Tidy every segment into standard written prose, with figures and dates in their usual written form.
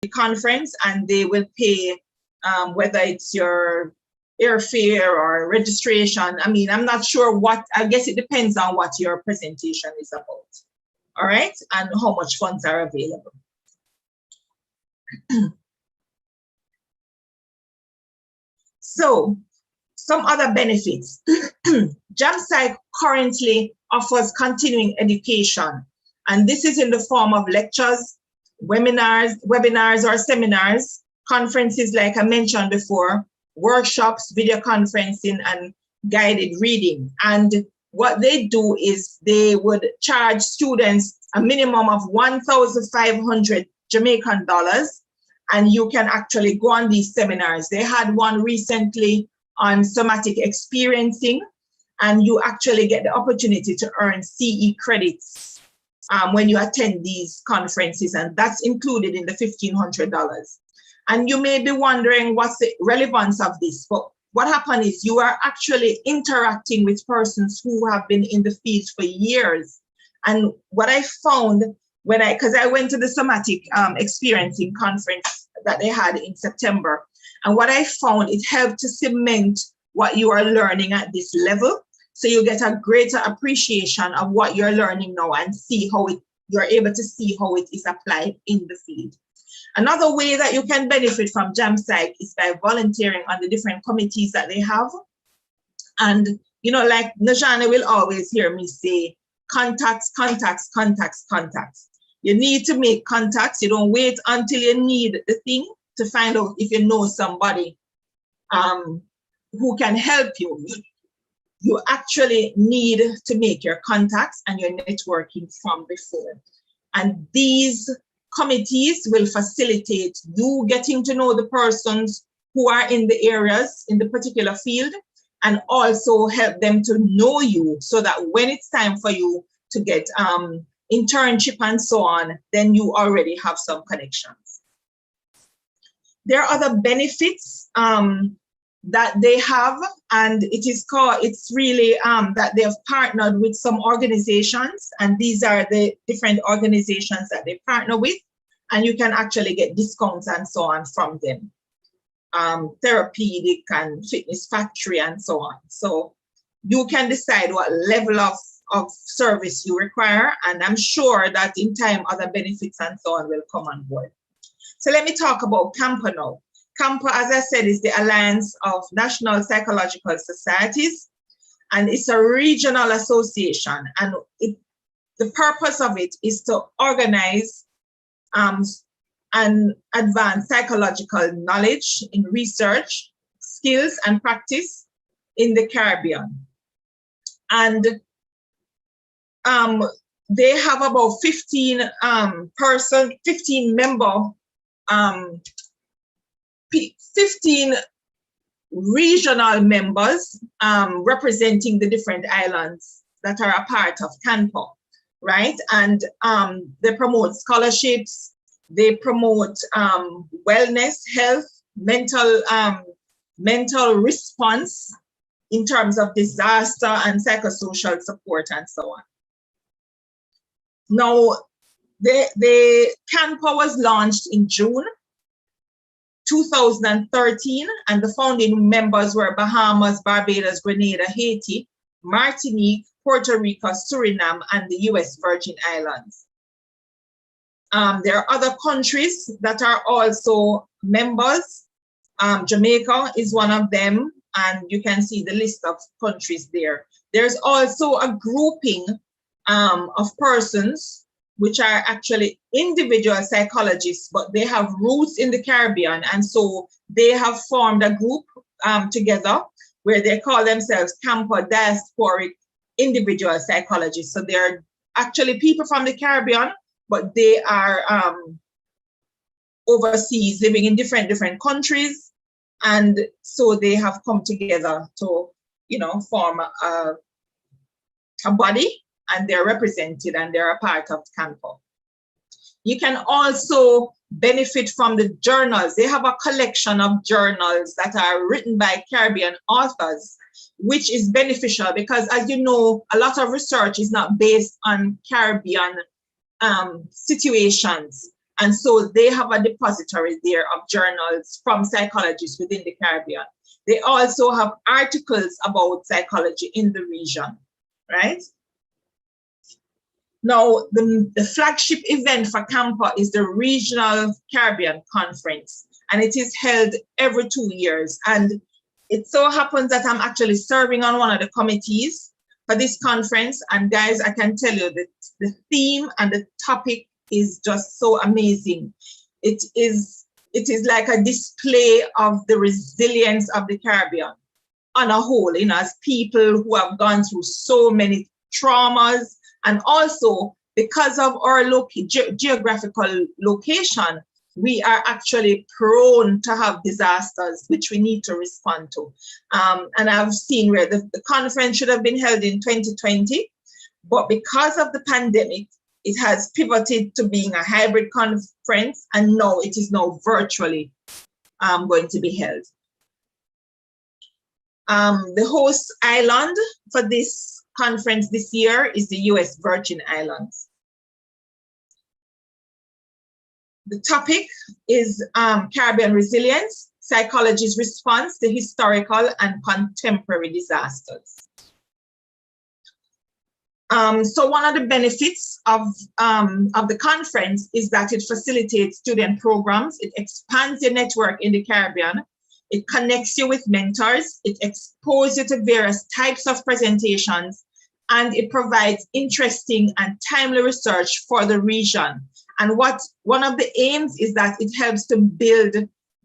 conference, and they will pay whether it's your airfare or registration. I mean, I'm not sure what, I guess it depends on what your presentation is about. All right, and how much funds are available. So, some other benefits. Psych currently offers continuing education, and this is in the form of lectures, webinars or seminars, conferences like I mentioned before, workshops, video conferencing, and guided reading. And what they do is they would charge students a minimum of 1,500 Jamaican dollars, and you can actually go on these seminars. They had one recently on somatic experiencing, and you actually get the opportunity to earn CE credits when you attend these conferences, and that's included in the $1,500. And you may be wondering what's the relevance of this, but what happened is you are actually interacting with persons who have been in the field for years. And what I found because I went to the somatic experiencing conference that they had in September, and what I found, it helped to cement what you are learning at this level. So you get a greater appreciation of what you're learning now and see how you're able to see how it is applied in the field. Another way that you can benefit from Psych is by volunteering on the different committees that they have. And, you know, like Najana will always hear me say, contacts, contacts, contacts, contacts. You need to make contacts. You don't wait until you need the thing to find out if you know somebody who can help you. You actually need to make your contacts and your networking from before. And these committees will facilitate you getting to know the persons who are in the areas, in the particular field, and also help them to know you so that when it's time for you to get internship and so on, then you already have some connections. There are other benefits that they have, and it's really that they have partnered with some organizations, and these are the different organizations that they partner with, and you can actually get discounts and so on from them. Therapeutic and Fitness Factory and so on. So you can decide what level of service you require, and I'm sure that in time other benefits and so on will come on board. So let me talk about CAMPA now. CAMPA, as I said, is the Alliance of National Psychological Societies, and it's a regional association, and the purpose of it is to organize and advance psychological knowledge in research, skills, and practice in the Caribbean. And they have about 15 regional members representing the different islands that are a part of CAMPA, right? And they promote scholarships, they promote wellness, health, mental response in terms of disaster and psychosocial support and so on. Now, the CAMPA was launched in June 2013, and the founding members were Bahamas, Barbados, Grenada, Haiti, Martinique, Puerto Rico, Suriname, and the US Virgin Islands. There are other countries that are also members. Jamaica is one of them, and you can see the list of countries there. There's also a grouping of persons which are actually individual psychologists, but they have roots in the Caribbean, and so they have formed a group together where they call themselves CAMPA Diasporic Individual Psychologists. So they're actually people from the Caribbean, but they are overseas, living in different countries, and so they have come together to, you know, form a body, and they're represented and they're a part of CAMPA. You can also benefit from the journals. They have a collection of journals that are written by Caribbean authors, which is beneficial because, as you know, a lot of research is not based on Caribbean situations. And so they have a depository there of journals from psychologists within the Caribbean. They also have articles about psychology in the region, right? Now, the flagship event for CAMPA is the Regional Caribbean Conference, and it is held every 2 years. And it so happens that I'm actually serving on one of the committees for this conference. And guys, I can tell you that the theme and the topic is just so amazing. It is like a display of the resilience of the Caribbean on a whole, you know, as people who have gone through so many traumas, and also because of our geographical location, we are actually prone to have disasters, which we need to respond to. And I've seen where the conference should have been held in 2020, but because of the pandemic, it has pivoted to being a hybrid conference, and now it is now virtually going to be held. The host island for this conference this year is the US Virgin Islands. The topic is Caribbean resilience, psychology's response to historical and contemporary disasters. So one of the benefits of the conference is that it facilitates student programs, it expands your network in the Caribbean, it connects you with mentors, it exposes you to various types of presentations, and it provides interesting and timely research for the region. And one of the aims is that it helps to build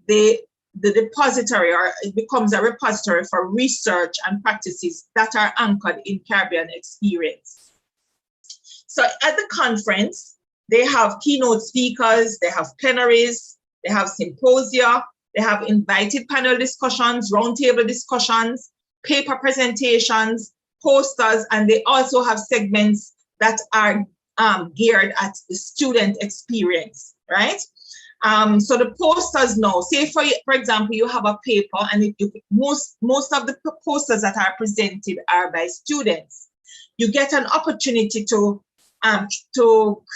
the depository, or it becomes a repository for research and practices that are anchored in Caribbean experience. So at the conference, they have keynote speakers, they have plenaries, they have symposia, they have invited panel discussions, roundtable discussions, paper presentations, posters, and they also have segments that are geared at the student experience, right? So the posters now, say for example, you have a paper, and most of the posters that are presented are by students. You get an opportunity to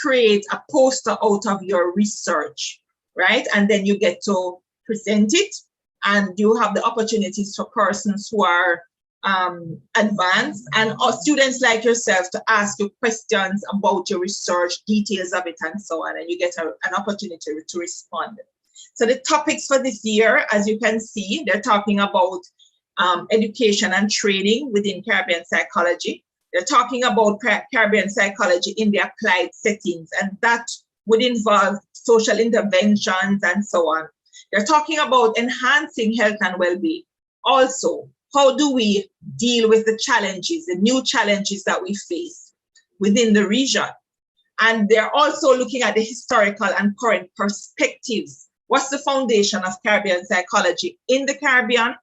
create a poster out of your research, right? And then you get to present it, and you have the opportunities for persons who are advanced and students like yourself to ask you questions about your research, details of it, and so on, and you get an opportunity to respond. So the topics for this year, as you can see, they're talking about education and training within Caribbean psychology. They're talking about Caribbean psychology in the applied settings, and that would involve social interventions and so on. They're talking about enhancing health and well-being. Also, how do we deal with the challenges, the new challenges that we face within the region? And they're also looking at the historical and current perspectives. What's the foundation of Caribbean psychology in the Caribbean,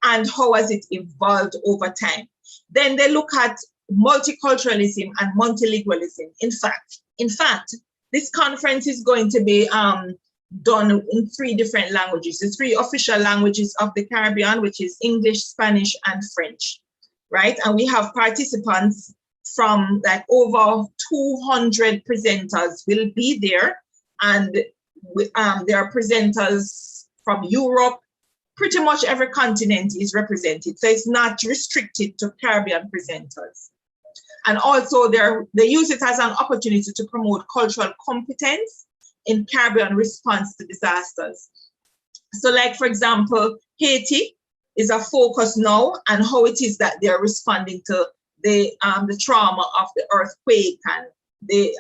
and how has it evolved over time? Then they look at multiculturalism and multilingualism. In fact, this conference is going to be done in 3 different languages, the 3 official languages of the Caribbean, which is English, Spanish, and French, right? And we have participants from like over 200 presenters will be there, and there are presenters from Europe. Pretty much every continent is represented, so it's not restricted to Caribbean presenters. And also they use it as an opportunity to promote cultural competence in Caribbean response to disasters. So like, for example, Haiti is a focus now, and how it is that they're responding to the trauma of the earthquake, and the,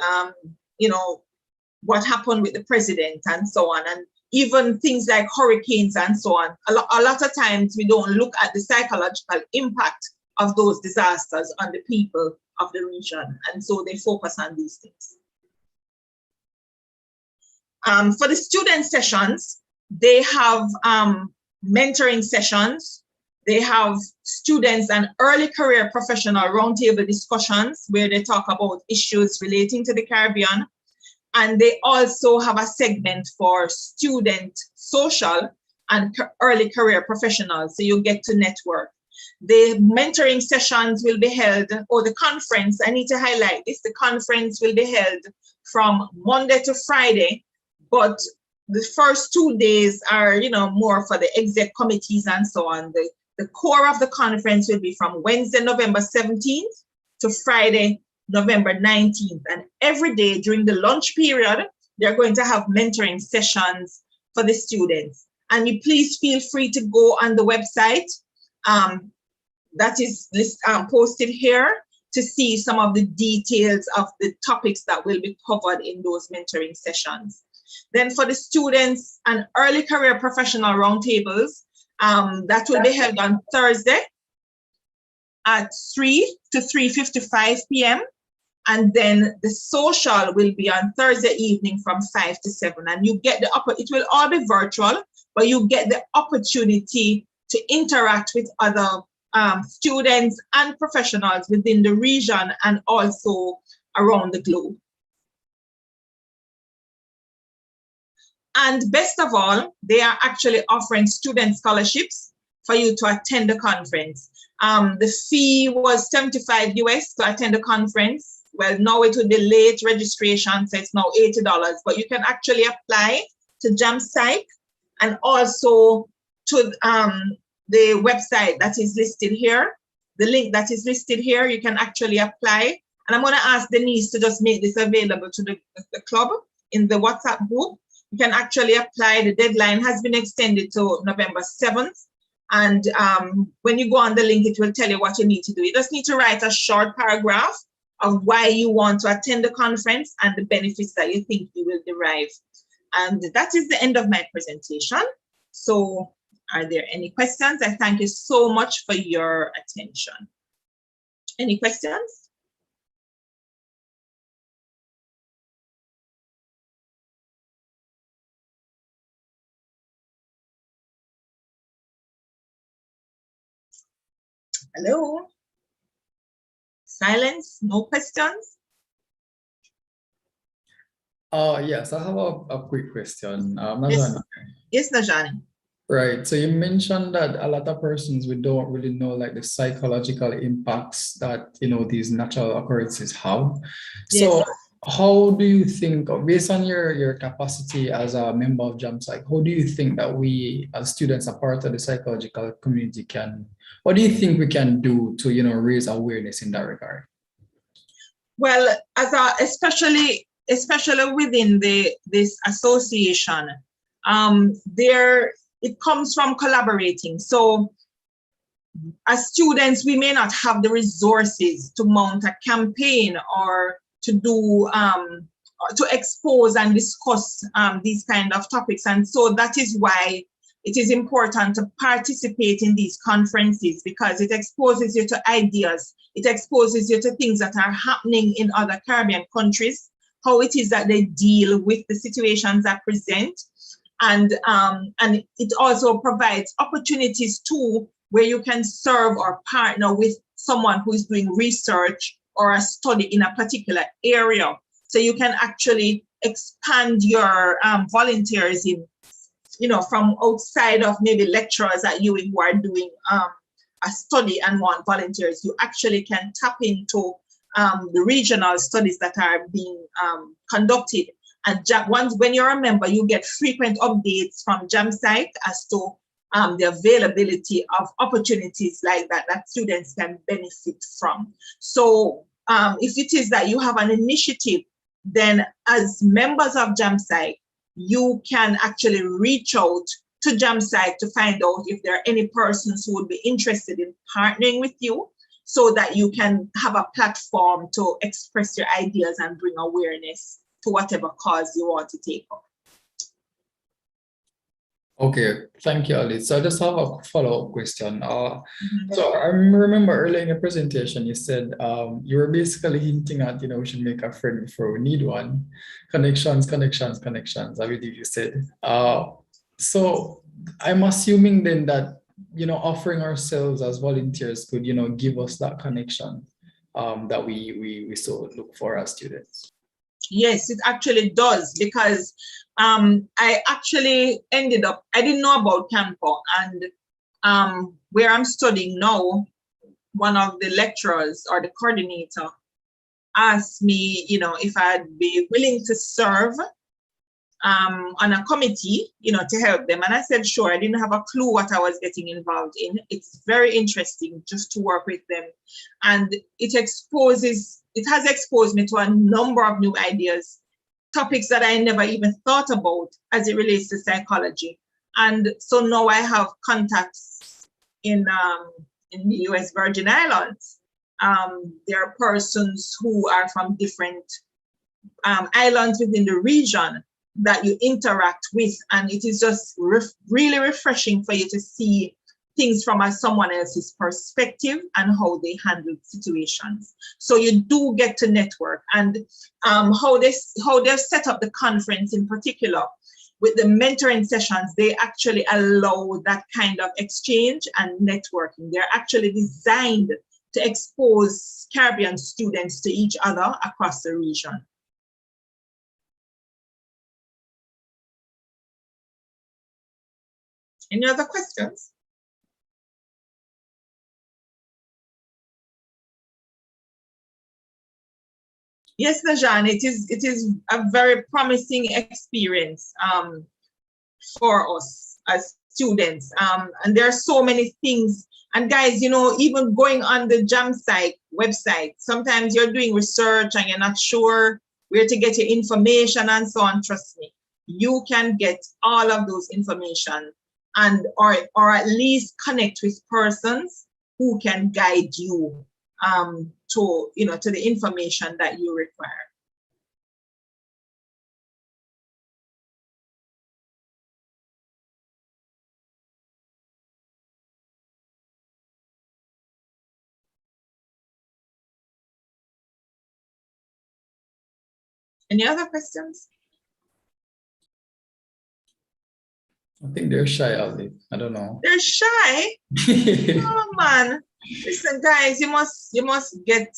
what happened with the president and so on, and even things like hurricanes and so on. A lot of times we don't look at the psychological impact of those disasters on the people of the region, and so they focus on these things. For the student sessions, they have mentoring sessions. They have students and early career professional roundtable discussions where they talk about issues relating to the Caribbean. And they also have a segment for student social and early career professionals, so you get to network. The mentoring sessions will be held, or the conference, I need to highlight this, the conference will be held from Monday to Friday, but the first 2 days are, more for the exec committees and so on. The core of the conference will be from Wednesday, November 17th to Friday, November 19th. And every day during the lunch period, they're going to have mentoring sessions for the students. And you please feel free to go on the website that is posted here to see some of the details of the topics that will be covered in those mentoring sessions. Then for the students and early career professional roundtables, that will be held on Thursday at 3 to 3:55 p.m. And then the social will be on Thursday evening from 5 to 7. And you get it will all be virtual, but you get the opportunity to interact with other students and professionals within the region and also around the globe. And best of all, they are actually offering student scholarships for you to attend the conference. The fee was $75 US to attend the conference. Well, now it will be late registration, so it's now $80, but you can actually apply to Psych and also to the website that is listed here, the link that is listed here. You can actually apply. And I'm going to ask Denise to just make this available to the club in the WhatsApp group. You can actually apply. The deadline has been extended to November 7th. And when you go on the link, it will tell you what you need to do. You just need to write a short paragraph of why you want to attend the conference and the benefits that you think you will derive. And that is the end of my presentation. So are there any questions? I thank you so much for your attention. Any questions? Hello? Silence, no questions? Yes, I have a quick question. Yes, Najani. Right. So you mentioned that a lot of persons, we don't really know like the psychological impacts that, these natural occurrences have. Yes. So how do you think, based on your capacity as a member of Psych, how do you think that we as students are part of the psychological community what do you think we can do to, raise awareness in that regard? Well, especially within this association, it comes from collaborating. So as students, we may not have the resources to mount a campaign or to do to expose and discuss these kind of topics. And so that is why it is important to participate in these conferences, because it exposes you to ideas. It exposes you to things that are happening in other Caribbean countries, how it is that they deal with the situations that present. And it also provides opportunities too, where you can serve or partner with someone who is doing research or a study in a particular area. So you can actually expand your volunteerism, from outside of maybe lecturers at you who are doing a study and want volunteers. You actually can tap into the regional studies that are being conducted. And when you're a member, you get frequent updates from Psych as to the availability of opportunities like that students can benefit from. So if it is that you have an initiative, then as members of Psych, you can actually reach out to Psych to find out if there are any persons who would be interested in partnering with you, so that you can have a platform to express your ideas and bring awareness to whatever cause you want to take up. Okay, thank you, Alice. So I just have a follow-up question. So I remember earlier in your presentation, you said you were basically hinting at, we should make a friend before we need one. Connections, I believe you said. So I'm assuming then that, offering ourselves as volunteers could, give us that connection that we so look for as students. Yes, it actually does, because I actually I didn't know about Campo, and where I'm studying now, one of the lecturers or the coordinator asked me, if I'd be willing to serve on a committee, to help them. And I said, sure, I didn't have a clue what I was getting involved in. It's very interesting just to work with them. And it has exposed me to a number of new ideas, topics that I never even thought about as it relates to psychology. And so now I have contacts in the US Virgin Islands. There are persons who are from different islands within the region that you interact with, and it is just really refreshing for you to see things from someone else's perspective and how they handle situations. So you do get to network, and how they've set up the conference in particular with the mentoring sessions, they actually allow that kind of exchange and networking. They're actually designed to expose Caribbean students to each other across the region. Any other questions? Yes, Najan, it is a very promising experience for us as students. And there are so many things. And guys, even going on the Psych website, sometimes you're doing research and you're not sure where to get your information and so on. Trust me, you can get all of those information, and or at least connect with persons who can guide you to the information that you require. Any other questions? I think they're shy, Ali. I don't know. They're shy? Oh man. Listen, guys, you must get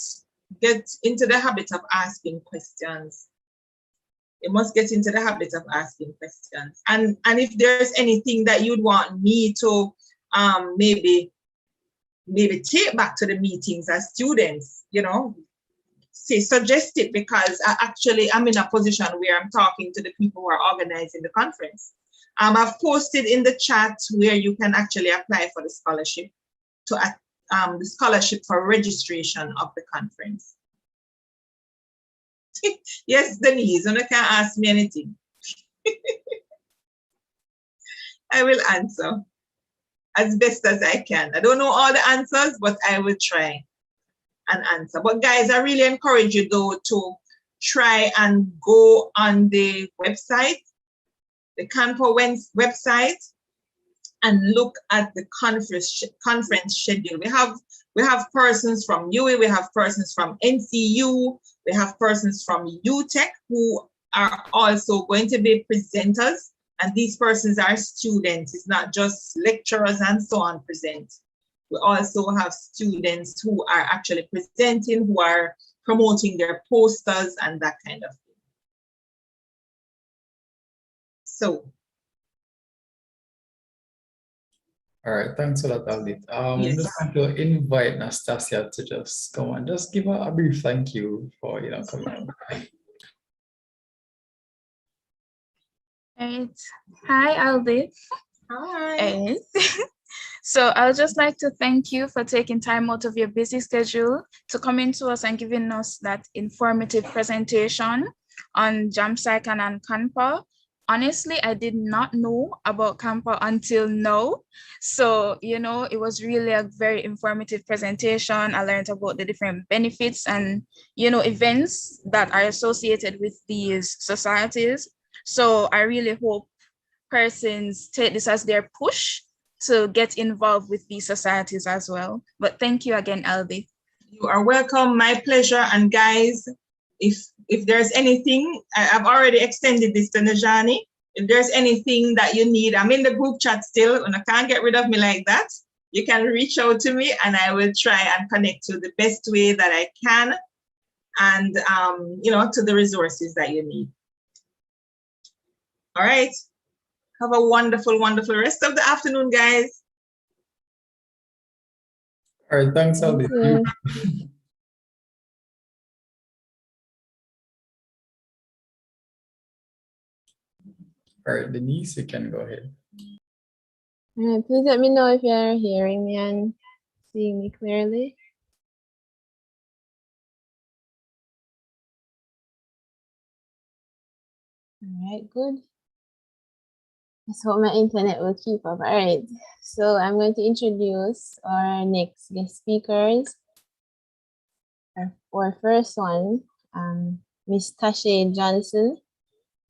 into the habit of asking questions. You must get into the habit of asking questions. And if there's anything that you'd want me to maybe take back to the meetings as students, suggest it, because I'm in a position where I'm talking to the people who are organizing the conference. I've posted in the chat where you can actually apply for the scholarship, the scholarship for registration of the conference. Yes, Denise, you can ask me anything. I will answer as best as I can. I don't know all the answers, but I will try and answer. But guys, I really encourage you though to try and go on the website, the Canpo website, and look at the conference schedule. We have persons from UWI, we have persons from NCU, we have persons from UTech who are also going to be presenters, and these persons are students. It's not just lecturers and so on present. We also have students who are actually presenting, who are promoting their posters and that kind of thing. So. All right, thanks a lot, Aldit. Yes. I'm just going to invite Nastasia to just come on, just give her a brief thank you for coming on. Right. Hi, Aldit. Hi. So I would just like to thank you for taking time out of your busy schedule to come into us and giving us that informative presentation on Psych and Canpa. Honestly, I did not know about Canpa until now. So, it was really a very informative presentation. I learned about the different benefits and, events that are associated with these societies. So I really hope persons take this as their push to get involved with these societies as well. But thank you again, Albi. You are welcome. My pleasure. And guys, if there's anything, I've already extended this to Najani. If there's anything that you need, I'm in the group chat still, and I can't get rid of me like that. You can reach out to me and I will try and connect you the best way that I can, and to the resources that you need. All right. Have a wonderful, wonderful rest of the afternoon, guys. All right, thanks, Aldi. All right, Denise, you can go ahead. All right, please let me know if you're hearing me and seeing me clearly. All right, good. Let's hope my internet will keep up. All right, so I'm going to introduce our next guest speakers. Our first one, Miss Tashay Johnson.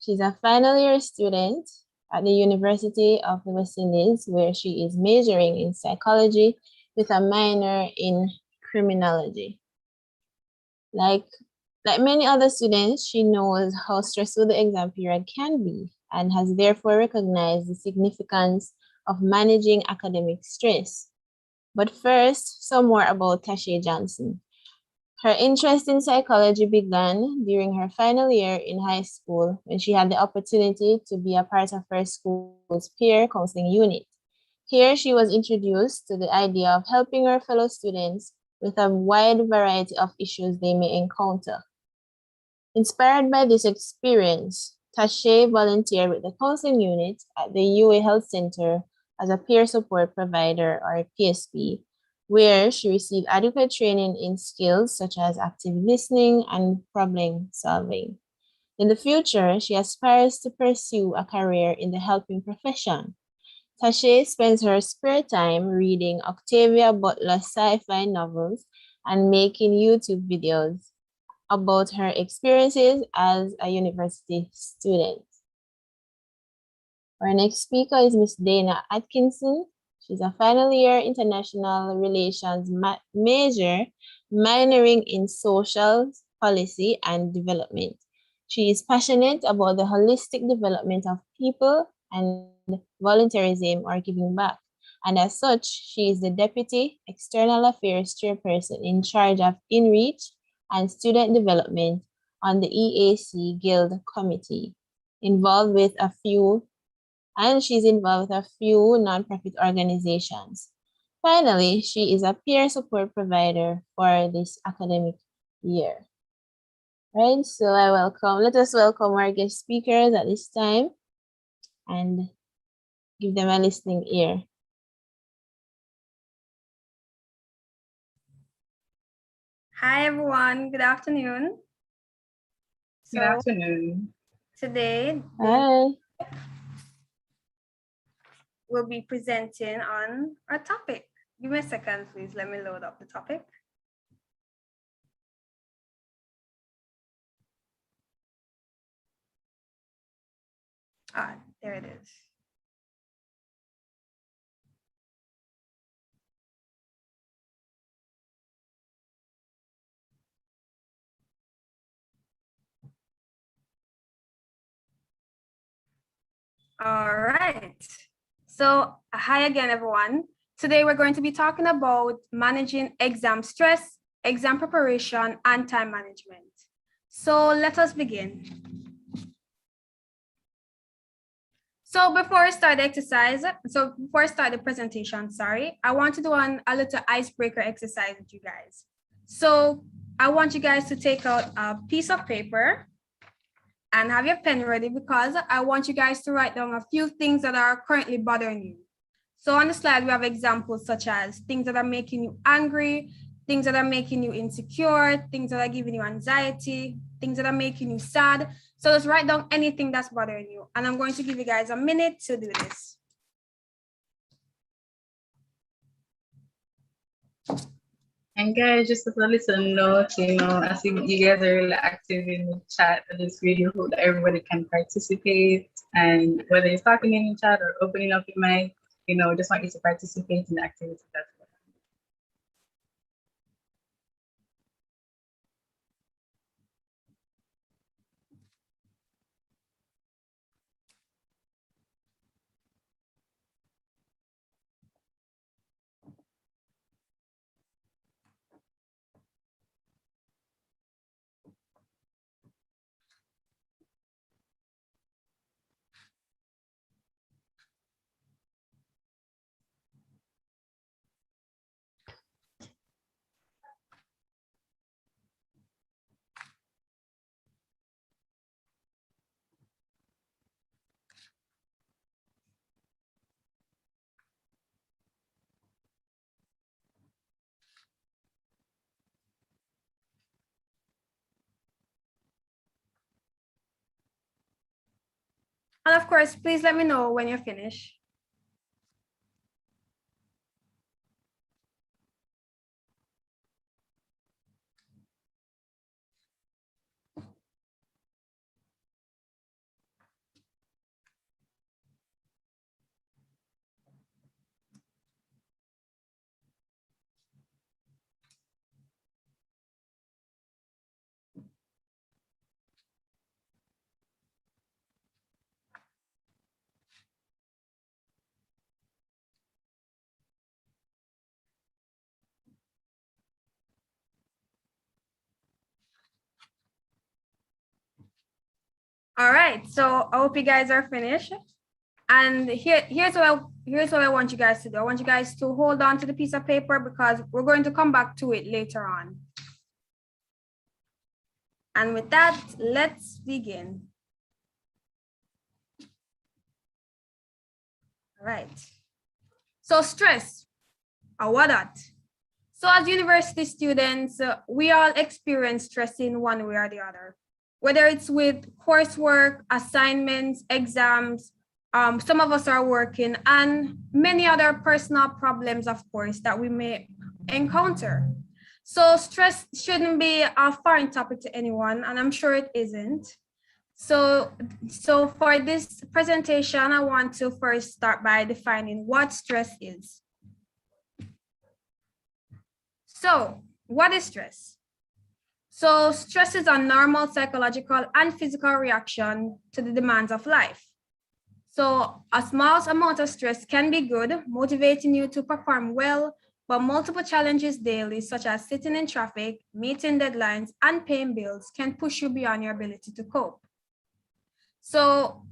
She's a final year student at the University of the West Indies, where she is majoring in psychology with a minor in criminology. Like many other students, she knows how stressful the exam period can be and has therefore recognized the significance of managing academic stress. But first, some more about Tashay Johnson. Her interest in psychology began during her final year in high school when she had the opportunity to be a part of her school's peer counseling unit. Here, she was introduced to the idea of helping her fellow students with a wide variety of issues they may encounter. Inspired by this experience, Tashay volunteered with the counseling unit at the UA Health Center as a peer support provider, or PSP, where she received adequate training in skills such as active listening and problem solving. In the future, she aspires to pursue a career in the helping profession. Tashay spends her spare time reading Octavia Butler sci-fi novels and making YouTube videos about her experiences as a university student. Our next speaker is Miss Dana Atkinson. She's a final year international relations major, minoring in social policy and development. She is passionate about the holistic development of people and volunteerism, or giving back. And as such, she is the Deputy External Affairs Chairperson in charge of InReach and Student Development on the EAC Guild Committee, she's involved with a few nonprofit organizations. Finally, she is a peer support provider for this academic year. Right, so let us welcome our guest speakers at this time and give them a listening ear. Hi everyone, good afternoon. Good afternoon. Today Hi. we'll be presenting on our topic. Give me a second, please. Let me load up the topic. There it is. All right. So hi again, everyone. Today we're going to be talking about managing exam stress, exam preparation, and time management. So let us begin. So before I start the presentation, I want to do a little icebreaker exercise with you guys. So I want you guys to take out a piece of paper and have your pen ready, because I want you guys to write down a few things that are currently bothering you. So on the slide, we have examples such as things that are making you angry, things that are making you insecure, things that are giving you anxiety, things that are making you sad. So just write down anything that's bothering you. And I'm going to give you guys a minute to do this. And guys, just as a little note, I see you guys are really active in the chat. I just really hope that everybody can participate. And whether it's talking in the chat or opening up your mic, just want you to participate in the activity. That's what. And of course, please let me know when you're finished. All right, so I hope you guys are finished. And here's what I want you guys to do. I want you guys to hold on to the piece of paper because we're going to come back to it later on. And with that, let's begin. All right. So stress, what that? So as university students, we all experience stress in one way or the other, whether it's with coursework, assignments, exams. Some of us are working, and many other personal problems, of course, that we may encounter. So stress shouldn't be a foreign topic to anyone, and I'm sure it isn't. So for this presentation, I want to first start by defining what stress is. So what is stress? So stress is a normal psychological and physical reaction to the demands of life. So a small amount of stress can be good, motivating you to perform well, but multiple challenges daily, such as sitting in traffic, meeting deadlines, and paying bills, can push you beyond your ability to cope. So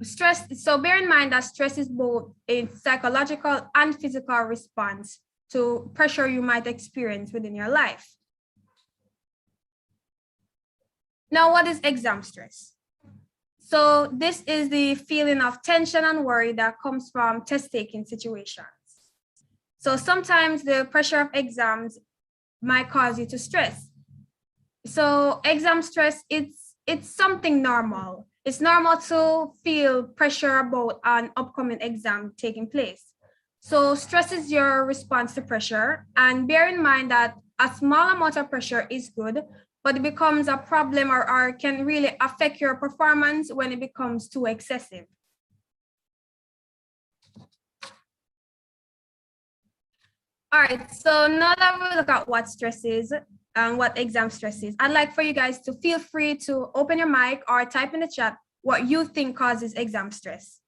bear in mind that stress is both a psychological and physical response to pressure you might experience within your life. Now, what is exam stress? So this is the feeling of tension and worry that comes from test-taking situations. So sometimes the pressure of exams might cause you to stress. So exam stress, it's something normal. It's normal to feel pressure about an upcoming exam taking place. So stress is your response to pressure, and bear in mind that a small amount of pressure is good, but it becomes a problem or can really affect your performance when it becomes too excessive. All right, so now that we look at what stress is and what exam stress is, I'd like for you guys to feel free to open your mic or type in the chat what you think causes exam stress.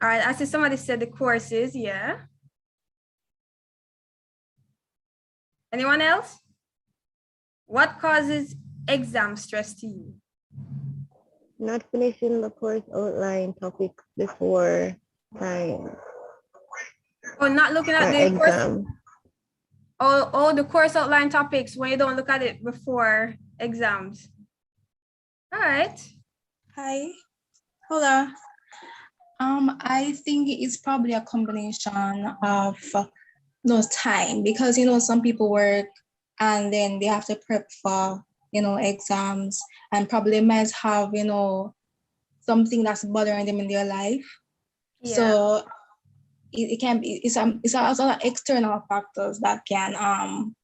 All right, I see somebody said the courses, yeah. Anyone else? What causes exam stress to you? Not finishing the course outline topic before time. Or not looking at the course? Oh, the course outline topics when you don't look at it before exams. All right. Hi. Hola. I think it's probably a combination of no time because some people work and then they have to prep for exams and probably might have something that's bothering them in their life. Yeah. So it can be it's also external factors that can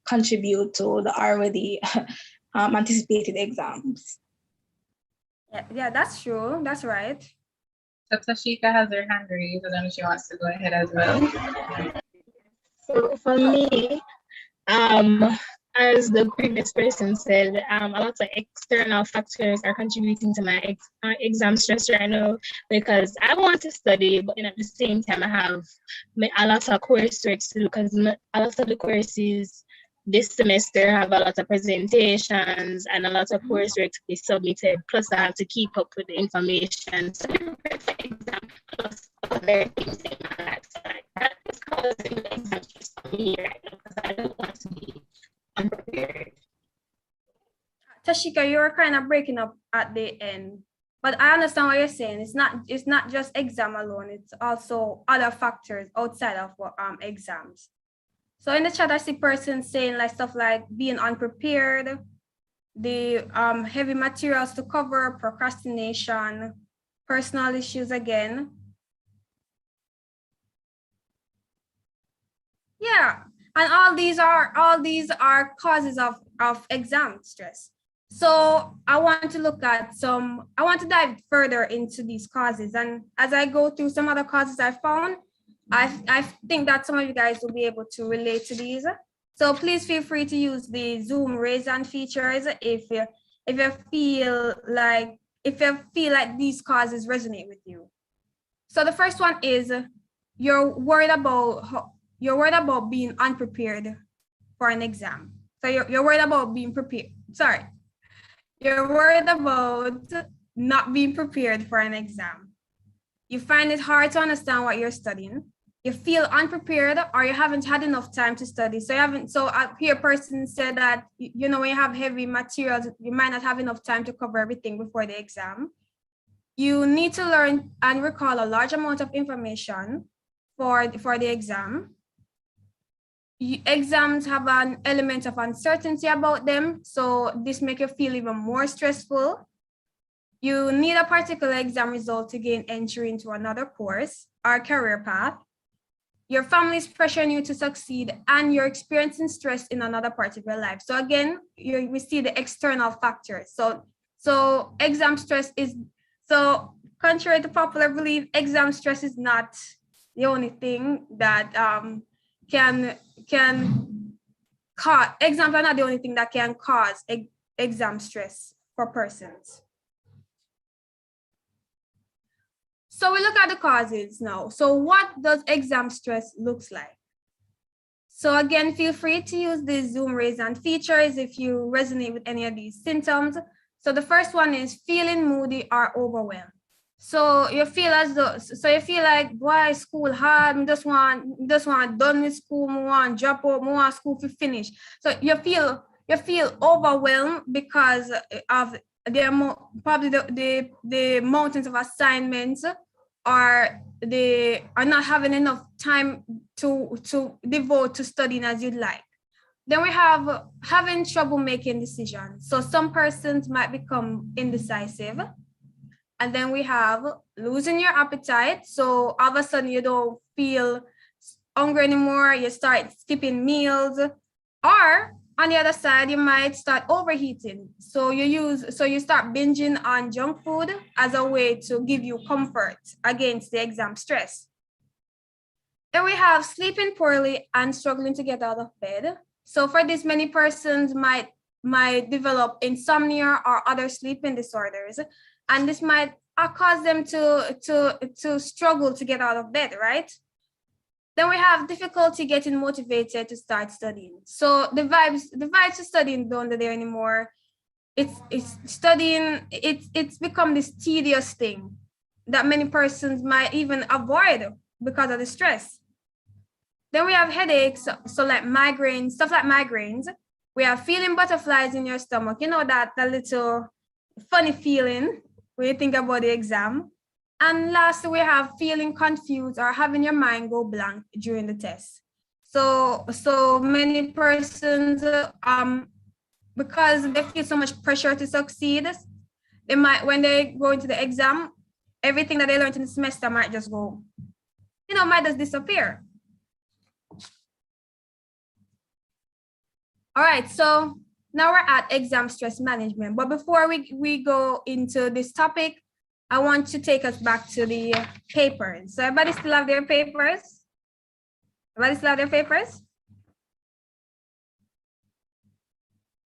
contribute to the already anticipated exams. Yeah, that's true. That's right. So Tashika has her hand raised. I don't know if she wants to go ahead as well. So for me, as the previous person said, a lot of external factors are contributing to my exam stress right now because I want to study, but at the same time I have a lot of coursework to do because a lot of the courses this semester have a lot of presentations and a lot of coursework to be submitted. Plus, I have to keep up with the information. So, for exam, plus other things in my life. So that is causing the exam stress for me right now because I don't want to be unprepared. Tashika, you were kind of breaking up at the end, but I understand what you're saying. It's not just exam alone. It's also other factors outside of exams. So in the chat, I see persons saying stuff like being unprepared, heavy materials to cover, procrastination, personal issues again. Yeah, and all these are causes of exam stress. So I want to dive further into these causes. And as I go through some other causes I found, I think that some of you guys will be able to relate to these. So please feel free to use the Zoom raise hand features if you feel like these causes resonate with you. So the first one is you're worried about being unprepared for an exam. So you're worried about being prepared. Sorry. You're worried about not being prepared for an exam. You find it hard to understand what you're studying. You feel unprepared, or you haven't had enough time to study. So I hear a person said that, you know, when you have heavy materials, you might not have enough time to cover everything before the exam. You need to learn and recall a large amount of information for the exam. Exams have an element of uncertainty about them, so this makes you feel even more stressful. You need a particular exam result to gain entry into another course or career path. Your family is pressuring you to succeed, and you're experiencing stress in another part of your life. So again, we see the external factors. So exam stress is, so contrary to popular belief, exam stress is not the only thing that can cause, exams are not the only thing that can cause exam stress for persons. So we look at the causes now. So what does exam stress looks like? So again, feel free to use the Zoom raise hand features if you resonate with any of these symptoms. So the first one is feeling moody or overwhelmed. So you feel like, why school hard? I just want done with school, I want drop out, I want school to finish. So you feel overwhelmed because of probably the mountains of assignments, or they are not having enough time to devote to studying as you'd like. Then we have having trouble making decisions. So some persons might become indecisive. And then we have losing your appetite. So all of a sudden you don't feel hungry anymore. You start skipping meals. Or on the other side, you might start overheating. So you start binging on junk food as a way to give you comfort against the exam stress. Then we have sleeping poorly and struggling to get out of bed. So for this, many persons might develop insomnia or other sleeping disorders. And this might cause them to struggle to get out of bed, right? Then we have difficulty getting motivated to start studying. So the vibes to studying don't are there anymore. It's become this tedious thing that many persons might even avoid because of the stress. Then we have headaches, so like migraines, stuff like migraines. We have feeling butterflies in your stomach. You know that little funny feeling when you think about the exam. And lastly, we have feeling confused or having your mind go blank during the test. So many persons, because they feel so much pressure to succeed, they might, when they go into the exam, everything that they learned in the semester might just go, might just disappear. All right, so now we're at exam stress management. But before we go into this topic, I want to take us back to the papers. So everybody still have their papers? Everybody still have their papers?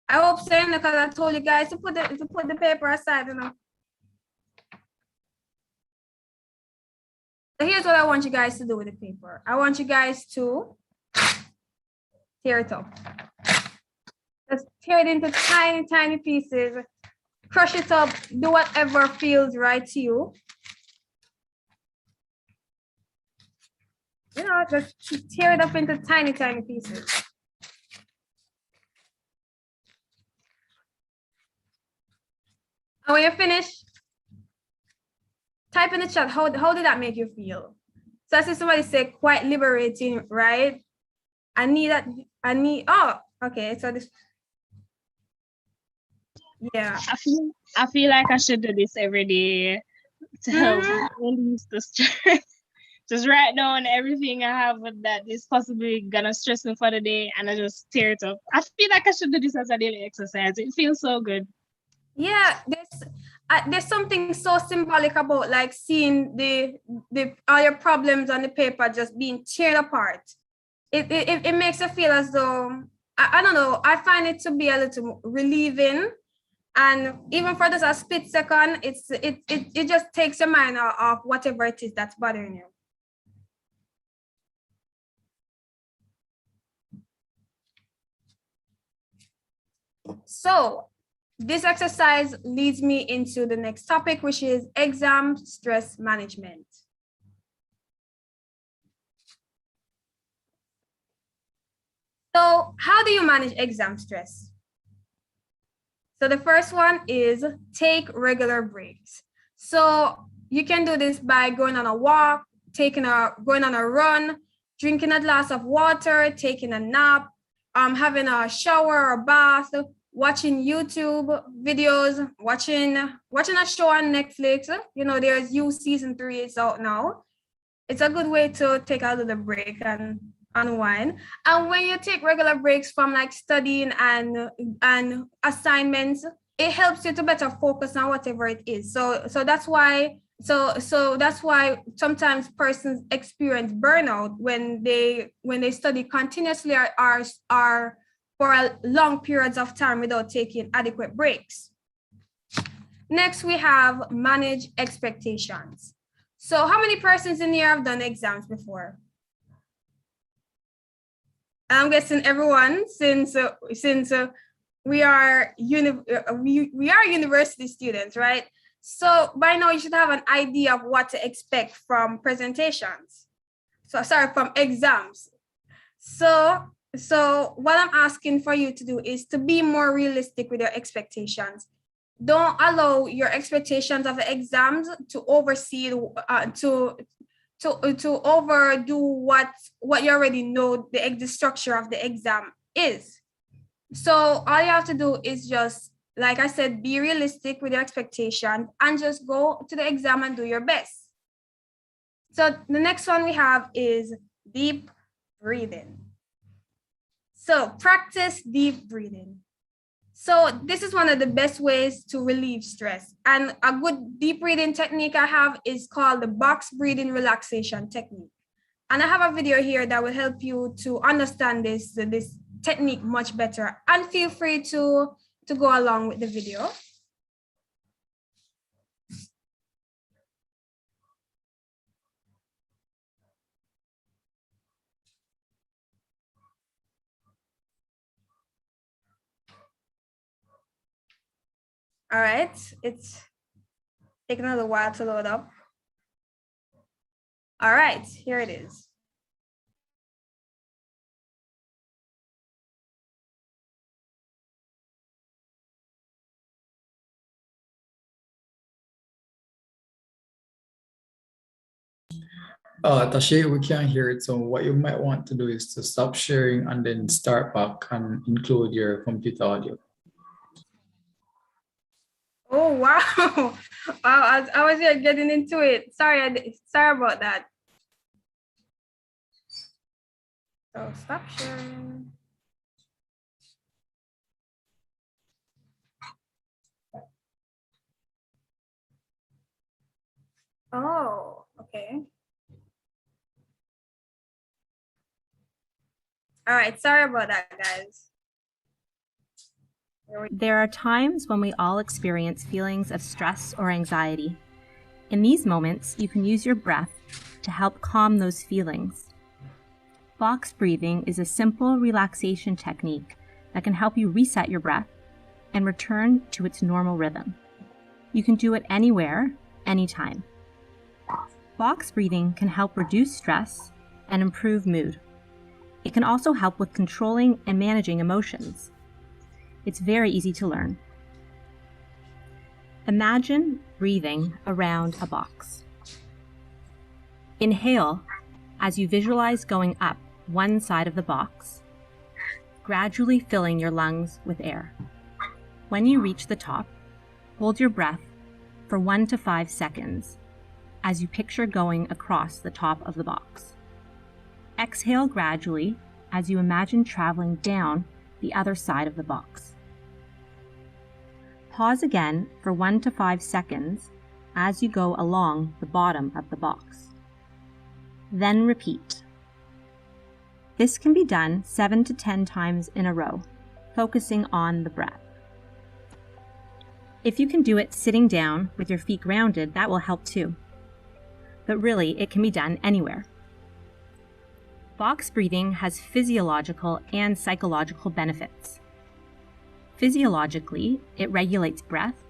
I hope so, because I told you guys to put the paper aside, So here's what I want you guys to do with the paper. I want you guys to tear it up. Just tear it into tiny, tiny pieces. Crush it up. Do whatever feels right to you. Just tear it up into tiny, tiny pieces. And when you're finished, type in the chat, how did that make you feel? So I see somebody say quite liberating, right? Oh, okay, so this. Yeah. I feel like I should do this every day to help release the stress. Just write down everything I have that is possibly gonna stress me for the day, and I just tear it up. I feel like I should do this as a daily exercise. It feels so good. Yeah, there's something so symbolic about like seeing the all your problems on the paper just being torn apart. It makes you feel as though I don't know. I find it to be a little relieving, and even for just a split second, it just takes your mind off whatever it is that's bothering you. So this exercise leads me into the next topic, which is exam stress management. So how do you manage exam stress? So the first one is take regular breaks. So you can do this by going on a walk, going on a run, drinking a glass of water, taking a nap, having a shower or bath, watching YouTube videos, watching a show on Netflix. You know, there's You Season 3 is out now. It's a good way to take a little break and unwind. And when you take regular breaks from like studying and assignments, it helps you to better focus on whatever it is. So that's why sometimes persons experience burnout when they study continuously or for long periods of time without taking adequate breaks. Next, we have manage expectations. So how many persons in here have done exams before? I'm guessing everyone, since we are university students, right? So by now you should have an idea of what to expect from presentations. From exams. So what I'm asking for you to do is to be more realistic with your expectations. Don't allow your expectations of the exams to oversee to overdo what you already know the structure of the exam is. So all you have to do is just, like I said, be realistic with your expectations and just go to the exam and do your best. So the next one we have is deep breathing. So practice deep breathing. So this is one of the best ways to relieve stress. And a good deep breathing technique I have is called the box breathing relaxation technique. And I have a video here that will help you to understand this technique much better. And feel free to go along with the video. All right, it's taking a little while to load up. All right, here it is. Tashi, we can't hear it. So what you might want to do is to stop sharing and then start back and include your computer audio. Oh, wow. Wow, I was here getting into it. Sorry about that. So stop sharing. Oh, okay. All right, sorry about that, guys. There are times when we all experience feelings of stress or anxiety. In these moments, you can use your breath to help calm those feelings. Box breathing is a simple relaxation technique that can help you reset your breath and return to its normal rhythm. You can do it anywhere, anytime. Box breathing can help reduce stress and improve mood. It can also help with controlling and managing emotions. It's very easy to learn. Imagine breathing around a box. Inhale as you visualize going up one side of the box, gradually filling your lungs with air. When you reach the top, hold your breath for 1 to 5 seconds as you picture going across the top of the box. Exhale gradually as you imagine traveling down the other side of the box. Pause again for 1 to 5 seconds as you go along the bottom of the box. Then repeat. This can be done 7 to 10 times in a row, focusing on the breath. If you can do it sitting down with your feet grounded, that will help too. But really, it can be done anywhere. Box breathing has physiological and psychological benefits. Physiologically, it regulates breath,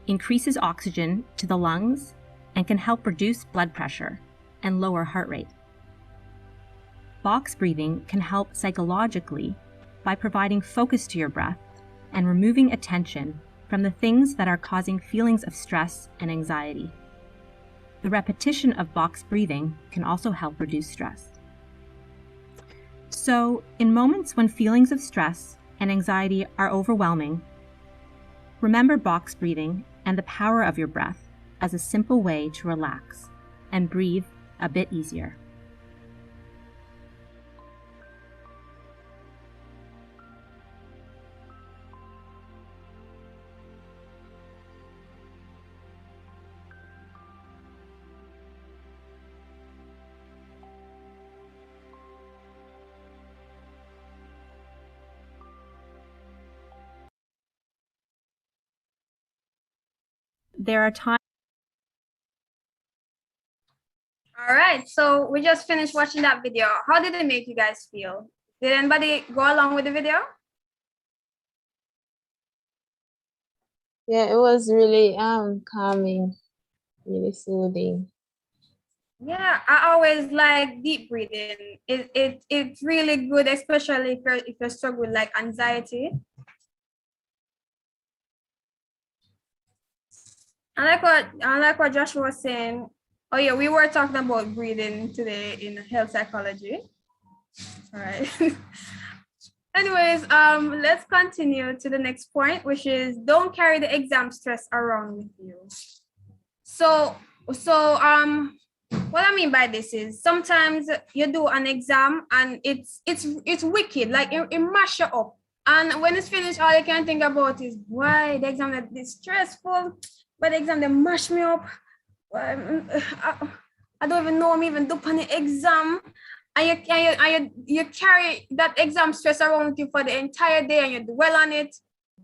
increases oxygen to the lungs, and can help reduce blood pressure and lower heart rate. Box breathing can help psychologically by providing focus to your breath and removing attention from the things that are causing feelings of stress and anxiety. The repetition of box breathing can also help reduce stress. So, in moments when feelings of stress and anxiety are overwhelming, remember box breathing and the power of your breath as a simple way to relax and breathe a bit easier. There are times. All right, so we just finished watching that video. How did it make you guys feel? Did anybody go along with the video? Yeah, it was really calming, really soothing. Yeah, I always like deep breathing. It's really good, especially if you're struggling with like anxiety. I like what Joshua was saying. Oh yeah, we were talking about breathing today in health psychology. All right. Anyways, let's continue to the next point, which is don't carry the exam stress around with you. So what I mean by this is sometimes you do an exam and it's wicked, like it mash you up. And when it's finished, all you can think about is why the exam is stressful, but the exam they mash me up. I don't even know I'm even doing the exam. And you carry that exam stress around with you for the entire day and you dwell on it.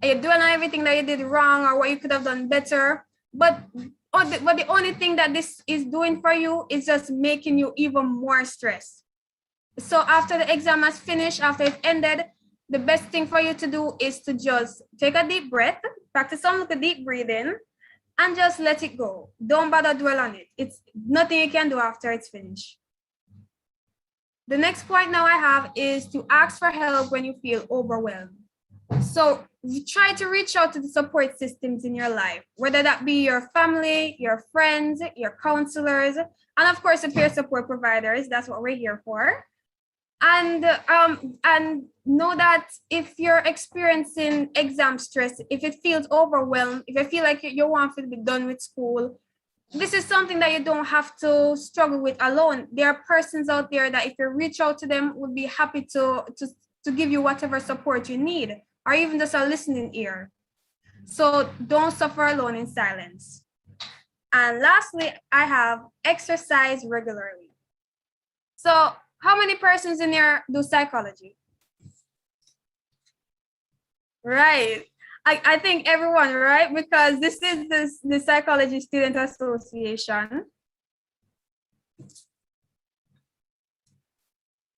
And you dwell on everything that you did wrong or what you could have done better. But the only thing that this is doing for you is just making you even more stressed. So after the exam has finished, after it's ended, the best thing for you to do is to just take a deep breath, practice some little deep breathing, and just let it go. Don't bother dwell on it. It's nothing you can do after it's finished. The next point now I have is to ask for help when you feel overwhelmed. So you try to reach out to the support systems in your life, whether that be your family, your friends, your counselors, and of course, the peer support providers. That's what we're here for. And know that if you're experiencing exam stress, if it feels overwhelmed, if you feel like you want to be done with school, this is something that you don't have to struggle with alone. There are persons out there that if you reach out to them would be happy to give you whatever support you need, or even just a listening ear. So don't suffer alone in silence. And lastly, I have exercise regularly. So how many persons in here do psychology? Right. I think everyone, right? Because this is the Psychology Student Association.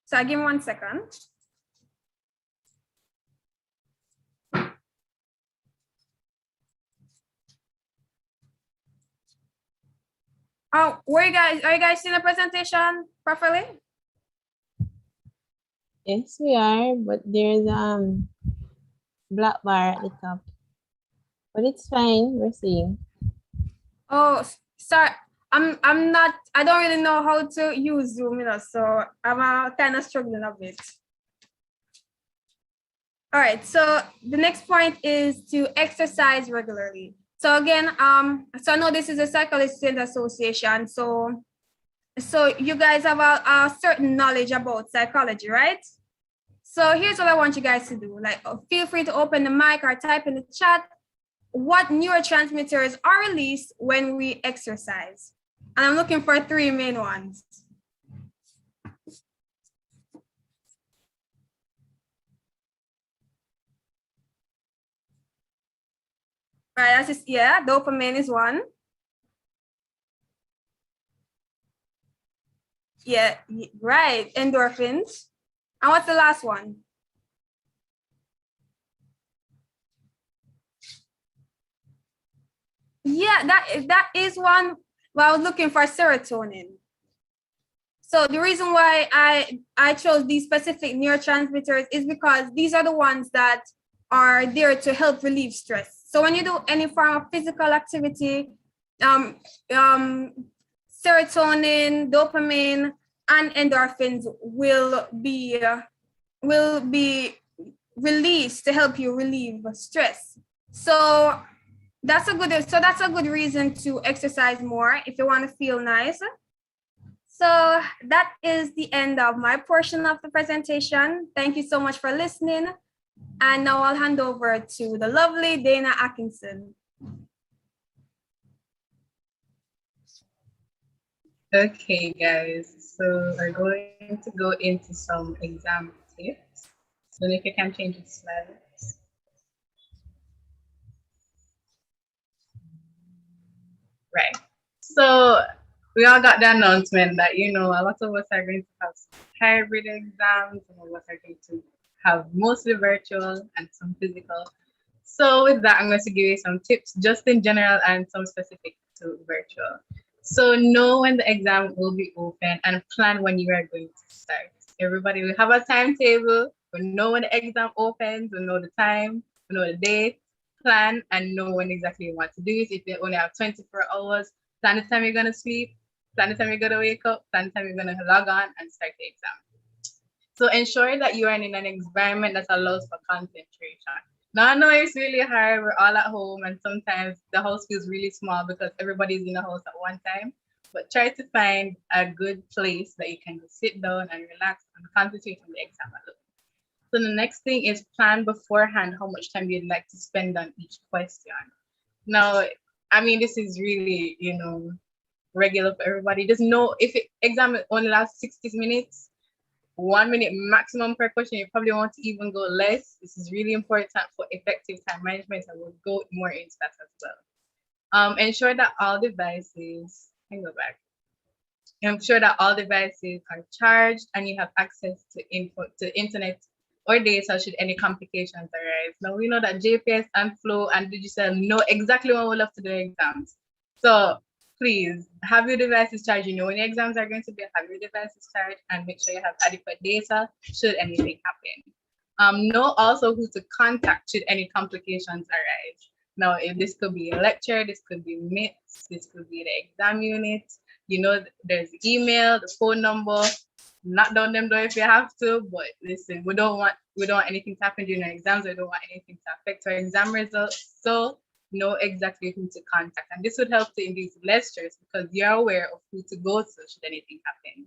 So give me 1 second. Oh, are you guys seeing the presentation properly? Yes, we are, but there's black bar at the top. But it's fine, we're seeing. Oh, sorry. I don't really know how to use Zoom, so I'm kind of struggling a bit. All right, so the next point is to exercise regularly. So again, so I know this is a Psychology Student Association, so you guys have a certain knowledge about psychology, right? So here's what I want you guys to do. Like, feel free to open the mic or type in the chat what neurotransmitters are released when we exercise. And I'm looking for 3 main ones. Right, that's just, yeah, dopamine is one. Yeah, right, endorphins. And what's the last one? Yeah, that is one. Well, I was looking for serotonin. So the reason why I chose these specific neurotransmitters is because these are the ones that are there to help relieve stress. So when you do any form of physical activity, serotonin, dopamine, and endorphins will be released to help you relieve stress. So that's a good reason to exercise more if you want to feel nice. So that is the end of my portion of the presentation. Thank you so much for listening. And now I'll hand over to the lovely Dana Atkinson. Okay, guys, so we're going to go into some exam tips. So if you can change the slides. Right. So we all got the announcement that, you know, a lot of us are going to have hybrid exams, some of us are going to have mostly virtual and some physical. So with that, I'm going to give you some tips just in general and some specific to virtual. So know when the exam will be open and plan when you are going to start. Everybody will have a timetable. We know when the exam opens, we know the time, we know the date, plan and know when exactly you want to do it. If you only have 24 hours, plan the time you're going to sleep, plan the time you're going to wake up, plan the time you're going to log on and start the exam. So ensure that you are in an environment that allows for concentration. Now I know it's really hard, we're all at home and sometimes the house feels really small because everybody's in the house at one time, but try to find a good place that you can just sit down and relax and concentrate on the exam alone. So the next thing is plan beforehand how much time you'd like to spend on each question. Now, I mean, this is really, you know, regular for everybody. Just know if it, exam only lasts 60 minutes, 1 minute maximum per question, you probably want to even go less. This is really important for effective time management, and we'll go more into that as well. Ensure that all devices, ensure that all devices are charged and you have access to internet or data should any complications arise. Now we know that JPS and Flow and Digital know exactly when we'll have to do exams. So please have your devices charged. You know when your exams are going to be, have your devices charged and make sure you have adequate data should anything happen. Know also who to contact should any complications arise. Now, if this could be a lecture, this could be MITs, this could be the exam unit. You know, there's email, the phone number. Knock down them door if you have to, but listen, we don't want anything to happen during our exams. We don't want anything to affect our exam results. So know exactly who to contact, and this would help to induce less stress because you're aware of who to go to should anything happen.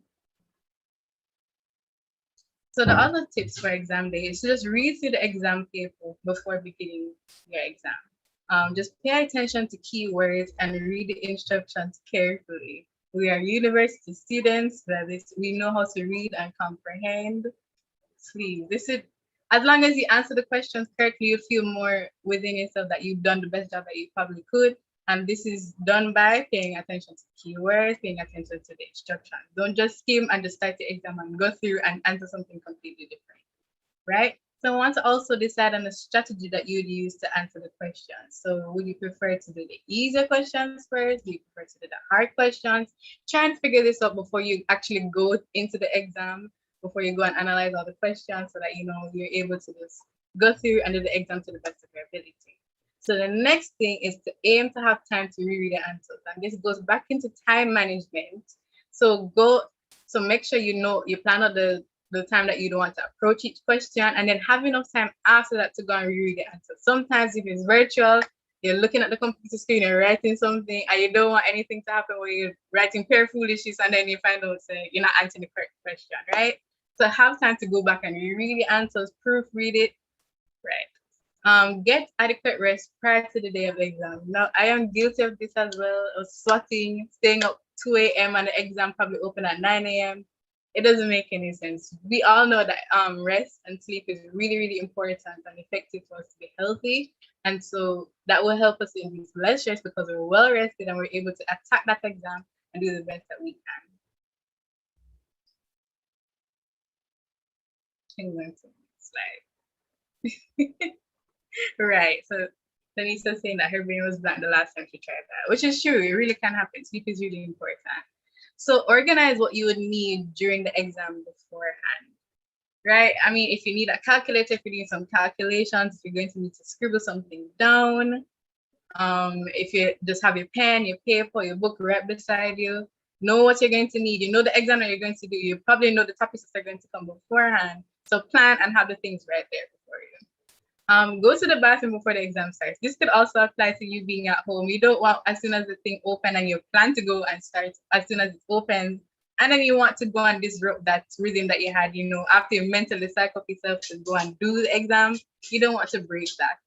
So the other tips for exam day is to just read through the exam paper before beginning your exam. Just pay attention to keywords and read the instructions carefully. We are university students, we know how to read and comprehend. Please, as long as you answer the questions correctly, you feel more within yourself that you've done the best job that you probably could. And this is done by paying attention to keywords, paying attention to the instructions. Don't just skim and just start the exam and go through and answer something completely different, right? So I want to also decide on a strategy that you'd use to answer the questions. So would you prefer to do the easier questions first? Do you prefer to do the hard questions? Try and figure this out before you actually go into the exam, before you go and analyze all the questions so that you know you're able to just go through and do the exam to the best of your ability. So the next thing is to aim to have time to reread the answers. And this goes back into time management. So make sure you know, you plan out the the time that you don't want to approach each question, and then have enough time after that to go and reread the answer. Sometimes if it's virtual, you're looking at the computer screen and writing something, and you don't want anything to happen where you're writing pure foolishness and then you find out you're not answering the correct question, right? So have time to go back and reread the answers, proofread it, right? Get adequate rest prior to the day of the exam. Now, I am guilty of this as well, of sweating, staying up 2 a.m. and the exam probably open at 9 a.m. It doesn't make any sense. We all know that rest and sleep is really, really important and effective for us to be healthy. And so that will help us induce less stress because we're well rested and we're able to attack that exam and do the best that we can. Hang on to the slide. Right. So Denisa's saying that her brain was blank the last time she tried that, which is true. It really can happen. Sleep is really important. So organize what you would need during the exam beforehand, right? I mean, if you need a calculator, if you need some calculations, if you're going to need to scribble something down, if you just have your pen, your paper, your book right beside you, know what you're going to need. You know the exam that you're going to do. You probably know the topics that are going to come beforehand. So plan and have the things right there before you. Go to the bathroom before the exam starts. This could also apply to you being at home. You don't want as soon as the thing opens and you plan to go and start as soon as it opens, and then you want to go and disrupt that rhythm that you had, after you mentally psych up yourself to go and do the exam. You don't want to break that.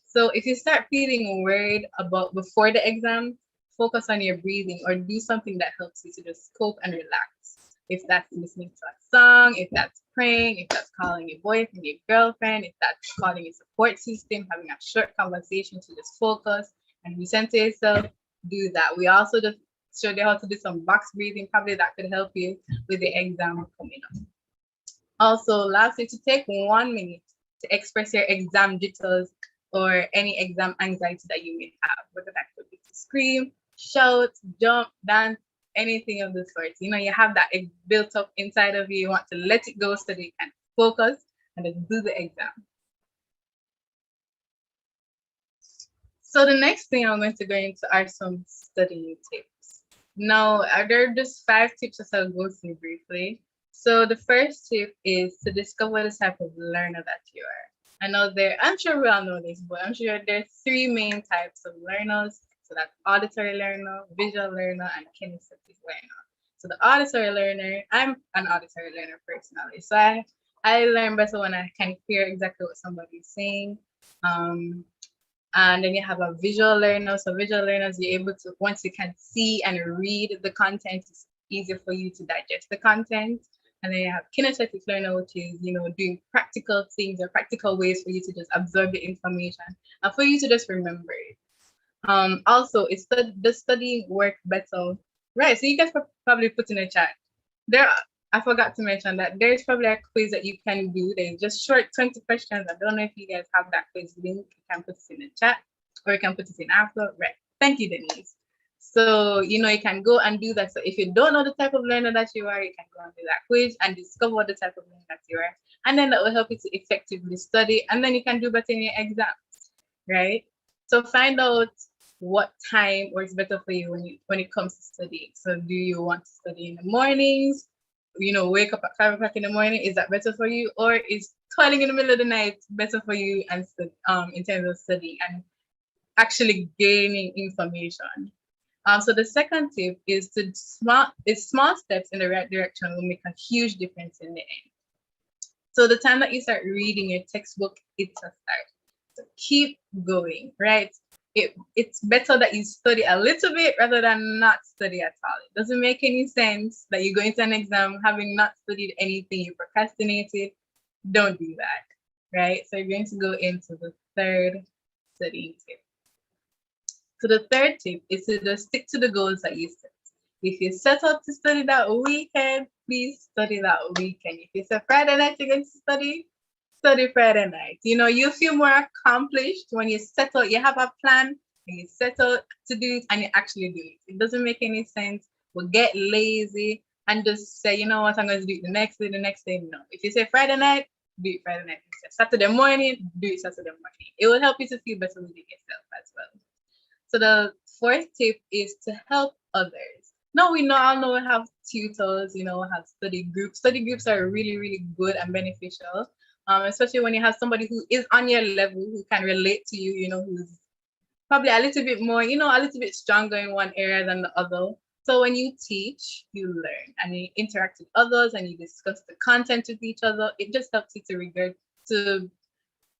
So if you start feeling worried about before the exam, focus on your breathing or do something that helps you to just cope and relax. If that's listening to a song, if that's praying, if that's calling your boyfriend, your girlfriend, if that's calling a support system, having a short conversation to just focus and listen to yourself, do that. We also just showed you how to do some box breathing. Probably that could help you with the exam coming up. Also, lastly, to take 1 minute to express your exam jitters or any exam anxiety that you may have, whether that could be to scream, shout, jump, dance, anything of the sort. You have that built up inside of you. You want to let it go so that you can focus and then do the exam. So the next thing I'm going to go into are some studying tips. Now, there are just 5 tips that I'll go through briefly. So the first tip is to discover the type of learner that you are. I know I'm sure we all know this, but I'm sure there's 3 main types of learners. So that's auditory learner, visual learner, and kinesthetic learner. So the auditory learner, I'm an auditory learner personally. So I learn better when I can hear exactly what somebody's saying. And then you have a visual learner. So visual learners, you're able to, once you can see and read the content, it's easier for you to digest the content. And then you have kinesthetic learner, which is, doing practical things or practical ways for you to just absorb the information and for you to just remember it. Also, it's the studying work better. Right, so you guys probably put in a chat. I forgot to mention that there's probably a quiz that you can do. There's just short 20 questions. I don't know if you guys have that quiz link. You can put it in the chat or you can put it in after. Right, thank you, Denise. So, you can go and do that. So if you don't know the type of learner that you are, you can go and do that quiz and discover the type of learner that you are. And then that will help you to effectively study. And then you can do better in your exams, right? So find out what time works better for you when it comes to studying. So do you want to study in the mornings? Wake up at 5 o'clock in the morning. Is that better for you? Or is toiling in the middle of the night better for you and in terms of studying and actually gaining information? So the second tip is small steps in the right direction will make a huge difference in the end. So the time that you start reading your textbook, it's a start. So keep going, right? It's better that you study a little bit rather than not study at all. It doesn't make any sense that you go into an exam having not studied anything, you procrastinated. Don't do that, right? So you're going to go into the third studying tip. So the third tip is to just stick to the goals that you set. If you set out to study that weekend, please study that weekend. If it's a Friday night you're going to study Friday night. You feel more accomplished when you set out, you have a plan, and you set out to do it, and you actually do it. It doesn't make any sense. We'll get lazy and just say, you know what, I'm going to do it the next day. No. If you say Friday night, do it Friday night. If you say Saturday morning, do it Saturday morning. It will help you to feel better with yourself as well. So the fourth tip is to help others. Now we know all know we have tutors, have study groups. Study groups are really, really good and beneficial. Especially when you have somebody who is on your level, who can relate to you, who's probably a little bit more, a little bit stronger in one area than the other. So when you teach, you learn and you interact with others and you discuss the content with each other. It just helps you to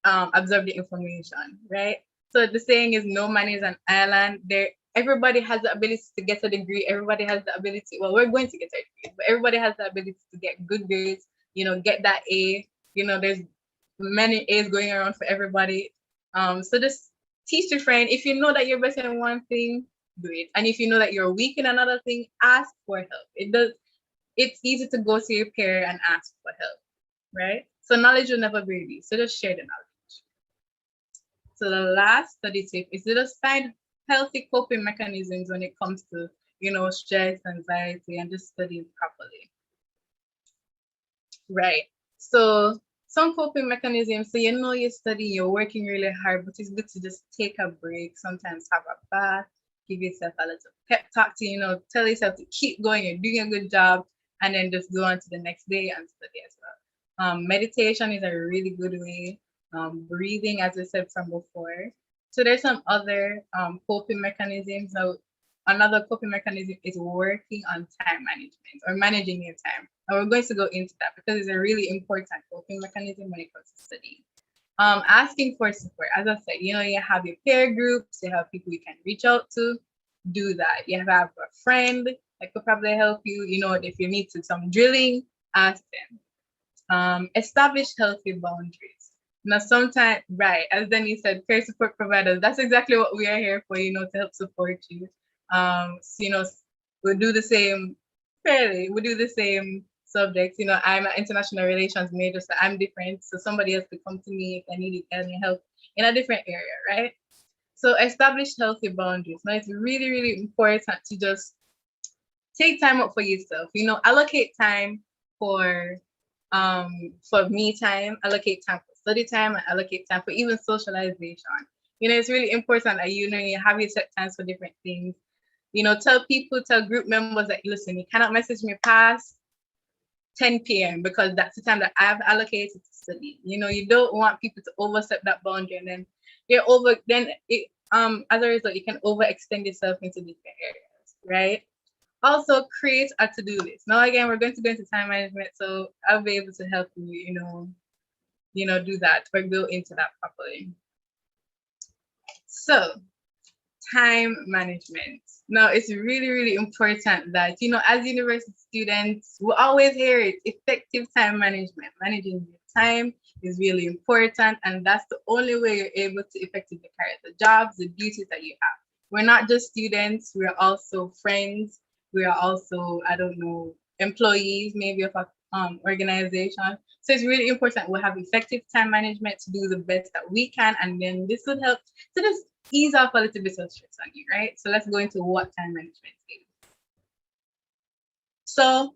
absorb the information, right? So the saying is, no man is an island. Everybody has the ability to get a degree. Everybody has the ability. Well, we're going to get a degree, but everybody has the ability to get good grades. Get that A. There's many A's going around for everybody. So just teach your friend. If you know that you're better in one thing, do it. And if you know that you're weak in another thing, ask for help. It's easy to go to your peer and ask for help, right? So knowledge will never be ready. So just share the knowledge. So the last study tip is to just find healthy coping mechanisms when it comes to, stress, anxiety, and just studying properly. Right. So some coping mechanisms, so you're studying, you're working really hard, but it's good to just take a break, sometimes have a bath, give yourself a little pep talk to, tell yourself to keep going, you're doing a good job, and then just go on to the next day and study as well. Meditation is a really good way. Breathing, as I said from before. So there's some other coping mechanisms. So another coping mechanism is working on time management or managing your time. And we're going to go into that because it's a really important coping mechanism when it comes to studying. Asking for support. As I said, you have your peer groups, you have people you can reach out to. Do that. You have a friend that could probably help you. If you need some drilling, ask them. Establish healthy boundaries. Now, sometimes, right, as Denny said, peer support providers, that's exactly what we are here for, to help support you. We do the same, we do the same subjects. I'm an international relations major, so I'm different. So somebody else could come to me if I need any help in a different area, right? So establish healthy boundaries. Now, it's really, really important to just take time up for yourself. Allocate time for me time, allocate time for study time, and allocate time for even socialization. It's really important that you have your set times for different things. Tell group members that, listen, you cannot message me past 10 p.m. because that's the time that I've allocated to study. You don't want people to overstep that boundary, and then as a result, you can overextend yourself into different areas, right? Also, create a to-do list. Now, again, we're going to go into time management, so I'll be able to help you, do that or go into that properly. So, time management. Now, it's really, really important that, as university students, we always hear it, effective time management. Managing your time is really important, and that's the only way you're able to effectively carry the jobs, the duties that you have. We're not just students, we're also friends. We are also, employees maybe of an organization. So it's really important we have effective time management to do the best that we can. And then this would help to just ease off a little bit of stress on you, right? So let's go into what time management is. So,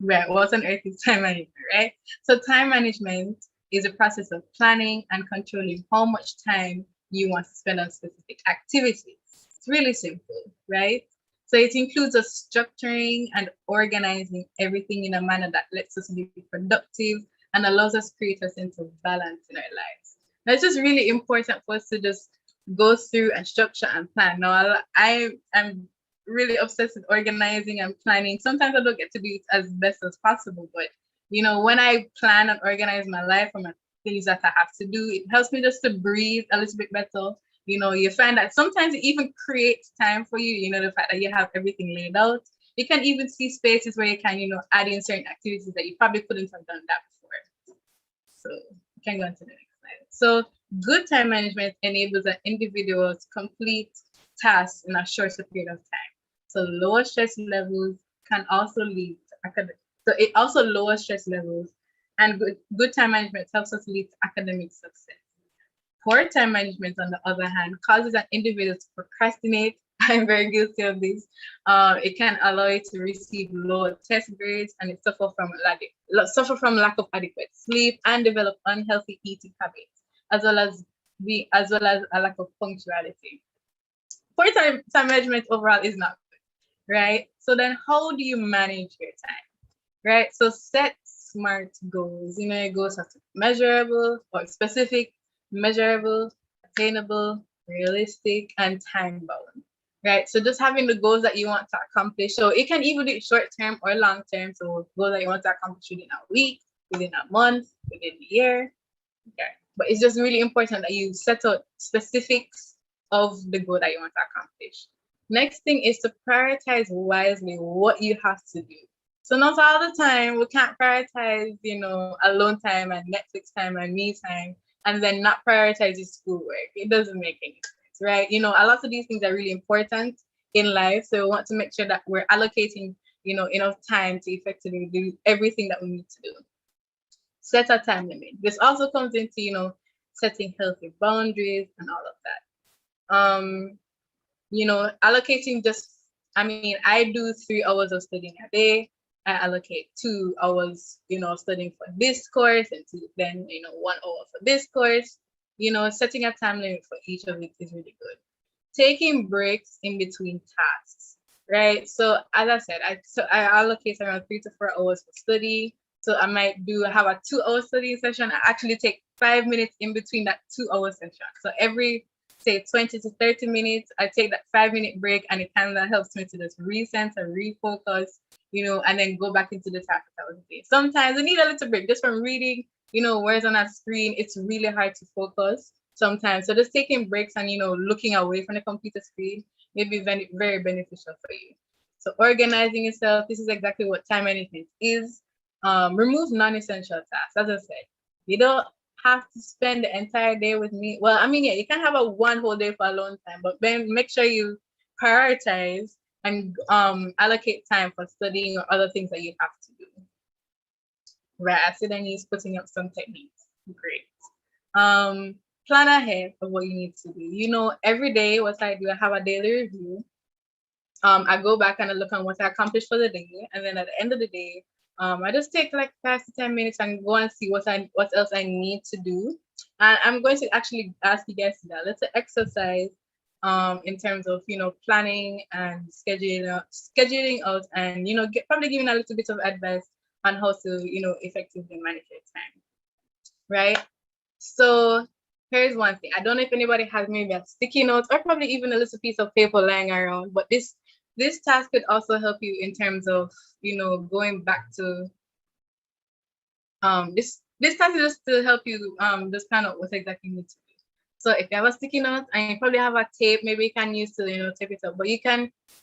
right, what on earth is time management, right? So time management is a process of planning and controlling how much time you want to spend on specific activities. It's really simple, right? So it includes us structuring and organizing everything in a manner that lets us be productive and allows us to create a sense of balance in our lives. Now, it's just really important for us to just go through and structure and plan. Now, I am really obsessed with organizing and planning. Sometimes I don't get to do it as best as possible, but when I plan and organize my life and my things that I have to do, it helps me just to breathe a little bit better. You find that sometimes it even creates time for you, the fact that you have everything laid out. You can even see spaces where you can, add in certain activities that you probably couldn't have done that before. So you can go on to the next slide. So good time management enables an individual to complete tasks in a shorter period of time. So lower stress levels can also lead to academic. So it also lowers stress levels, and good time management helps us lead to academic success. Poor time management, on the other hand, causes an individual to procrastinate. I'm very guilty of this. It can allow you to receive lower test grades, and it suffer from lack of adequate sleep and develop unhealthy eating habits, as well as a lack of punctuality. Poor time management overall is not good. right? So then how do you manage your time, right? So set SMART goals. Your goals have to be measurable or specific, measurable, attainable, realistic, and time bound, right? So just having the goals that you want to accomplish. So it can even be short term or long term. So goals that you want to accomplish within a week, within a month, within a year. Okay. But it's just really important that you set out specifics of the goal that you want to accomplish. Next thing is to prioritize wisely what you have to do. So not all the time we can't prioritize, alone time and Netflix time and me time, and then not prioritize your schoolwork. It doesn't make any sense, right? A lot of these things are really important in life. So we want to make sure that we're allocating, enough time to effectively do everything that we need to do. Set a time limit. This also comes into, setting healthy boundaries and all of that. Allocating I do 3 hours of studying a day. I allocate 2 hours, studying for this course, and then 1 hour for this course. Setting a time limit for each of it is really good. Taking breaks in between tasks, right? So as I said, I allocate around 3 to 4 hours for study. So I might have a 2-hour study session. I actually take 5 minutes in between that 2-hour session. So every, say, 20 to 30 minutes, I take that 5-minute break, and it kind of helps me to just recenter, refocus, and then go back into the task that I was doing. Sometimes I need a little break just from reading, words on a screen. It's really hard to focus sometimes. So just taking breaks and, looking away from the computer screen may be very, very beneficial for you. So organizing yourself, this is exactly what time management is. Remove non-essential tasks. As I said, you don't have to spend the entire day with me. Well, yeah, you can have a 1 whole day for a long time, but then make sure you prioritize and allocate time for studying or other things that you have to do. Right, I see then he's putting up some techniques. Great. Plan ahead of what you need to do. Every day, what I do, I have a daily review. I go back and I look on what I accomplished for the day, and then at the end of the day, I just take like 5 to 10 minutes and go and see what else I need to do. And I'm going to actually ask you guys to do a little exercise in terms of planning and scheduling out, and probably giving a little bit of advice on how to effectively manage your time. Right? So here's one thing. I don't know if anybody has maybe a sticky note or probably even a little piece of paper lying around, but this task could also help you in terms of going back to this task is just to help you just plan out what exactly you need to do. So if you have a sticky note and you probably have a tape, maybe you can use to tape it up. But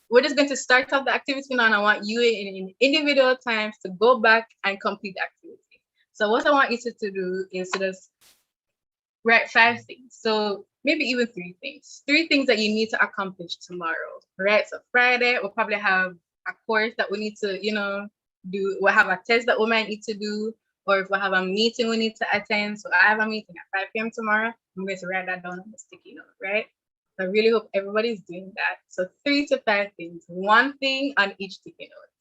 we're just going to start off the activity now, and I want you in individual times to go back and complete the activity. So what I want you to do is to just write 5 things. So maybe even 3 things. 3 things that you need to accomplish tomorrow, right? So Friday, we'll probably have a course that we need to, do. We'll have a test that we might need to do, or if we have a meeting we need to attend. So I have a meeting at 5 p.m. tomorrow. I'm going to write that down on the sticky note, right? I really hope everybody's doing that. So 3 to 5 things, 1 thing on each sticky note.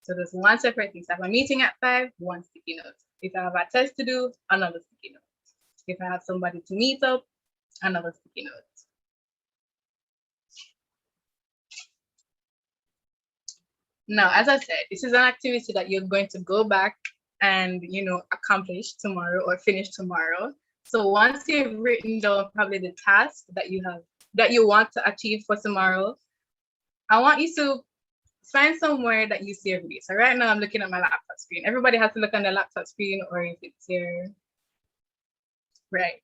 So there's 1 separate thing. So I have a meeting at 5, 1 sticky note. If I have a test to do, another sticky note. If I have somebody to meet up, another sticky note. Now, as I said, this is an activity that you're going to go back and accomplish tomorrow or finish tomorrow. So once you've written down probably the task that you want to achieve for tomorrow, I want you to find somewhere that you see every day. So right now I'm looking at my laptop screen. Everybody has to look on their laptop screen, or if it's here. Right.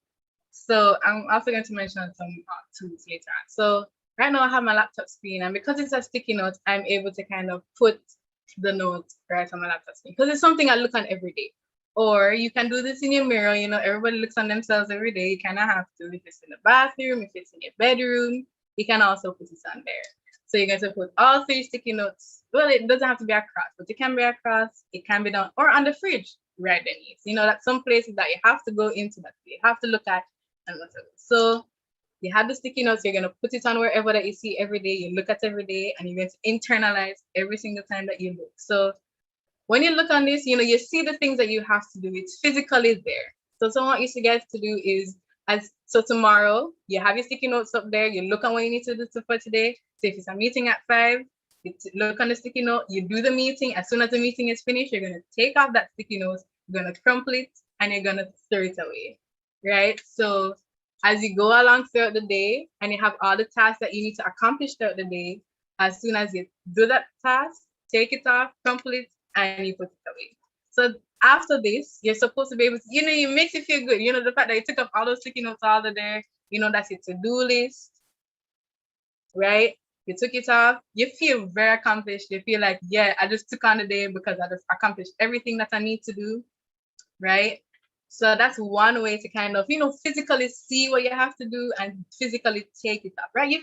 So I'm also going to mention some tools later on. So right now I have my laptop screen, and because it's a sticky note, I'm able to kind of put the note right on my laptop screen because it's something I look on every day. Or you can do this in your mirror. Everybody looks on themselves every day. You kind of have to. If it's in the bathroom, if it's in your bedroom, you can also put it on there. So you're going to put all 3 sticky notes. Well, it doesn't have to be across, but it can be across. It can be down or on the fridge right beneath. Like some places that you have to go into that you have to look at and whatever. So you have the sticky notes. You're going to put it on wherever that you see every day. You look at every day, and you're going to internalize every single time that you look. So when you look on this, you see the things that you have to do. It's physically there. So what you guys to do is, so tomorrow you have your sticky notes up there. You look at what you need to do for today. So if it's a meeting at 5, look on the sticky note, you do the meeting. As soon as the meeting is finished, you're gonna take off that sticky note, you're gonna crumple it, and you're gonna throw it away, right? So as you go along throughout the day and you have all the tasks that you need to accomplish throughout the day, as soon as you do that task, take it off, crumple it, and you put it away. So after this, you're supposed to be able to, it makes you feel good. The fact that you took off all those sticky notes all the day, that's your to-do list, right? You took it off, you feel very accomplished. You feel like, yeah, I just took on the day because I just accomplished everything that I need to do, right? So that's one way to kind of, physically see what you have to do and physically take it off, right?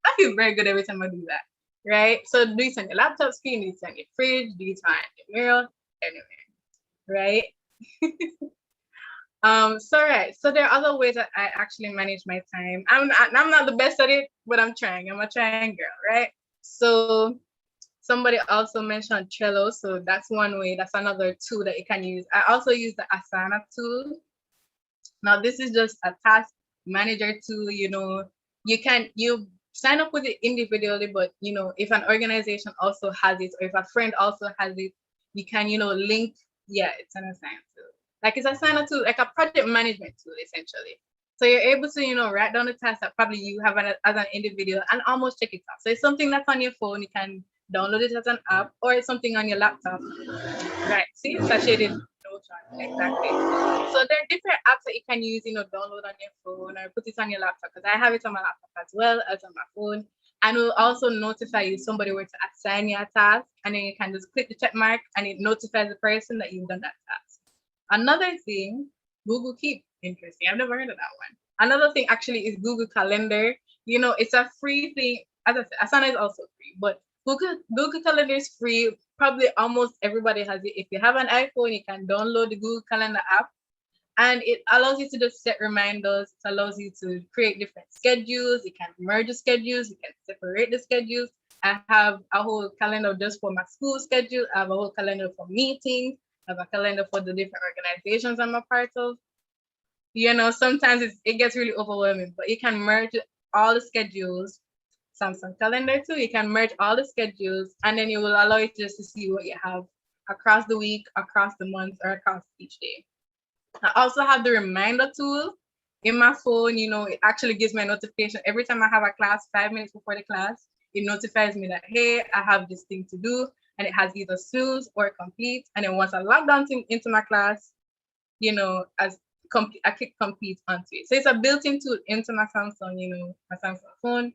I feel very good every time I do that, right? So do it on your laptop screen, do it on your fridge, do it on your mirror, anyway, right? So there are other ways that I actually manage my time. I'm not the best at it, but I'm trying. I'm a trying girl, right? So somebody also mentioned Trello, so that's one way. That's another tool that you can use. I also use the Asana tool. Now this is just a task manager tool. You sign up with it individually, but if an organization also has it, or if a friend also has it, you can link. Yeah, it's an Asana tool. Like it's a Asana tool, like a project management tool, essentially. So you're able to, write down the tasks that probably you have as an individual and almost check it off. So it's something that's on your phone, you can download it as an app, or it's something on your laptop. Right, see, satiated Notion, exactly. So there are different apps that you can use, download on your phone or put it on your laptop, because I have it on my laptop as well as on my phone. And it will also notify you if somebody were to assign you a task, and then you can just click the check mark and it notifies the person that you've done that task. Another thing, Google Keep. Interesting. I've never heard of that one. Another thing actually is Google Calendar. It's a free thing. As I said, Asana is also free, but Google Calendar is free. Probably almost everybody has it. If you have an iPhone, you can download the Google Calendar app, and it allows you to just set reminders. It allows you to create different schedules. You can merge the schedules. You can separate the schedules. I have a whole calendar just for my school schedule. I have a whole calendar for meetings. I have a calendar for the different organizations I'm a part of. Sometimes it gets really overwhelming, but you can merge all the schedules. Samsung Calendar too, you can merge all the schedules, and then it will allow you just to see what you have across the week, across the month, or across each day. I also have the reminder tool in my phone. It actually gives me a notification every time I have a class, 5 minutes before the class. It notifies me that, hey, I have this thing to do, and it has either snooze or complete. And then once I log down into my class, I click complete onto it. So it's a built-in tool into my Samsung, my Samsung phone.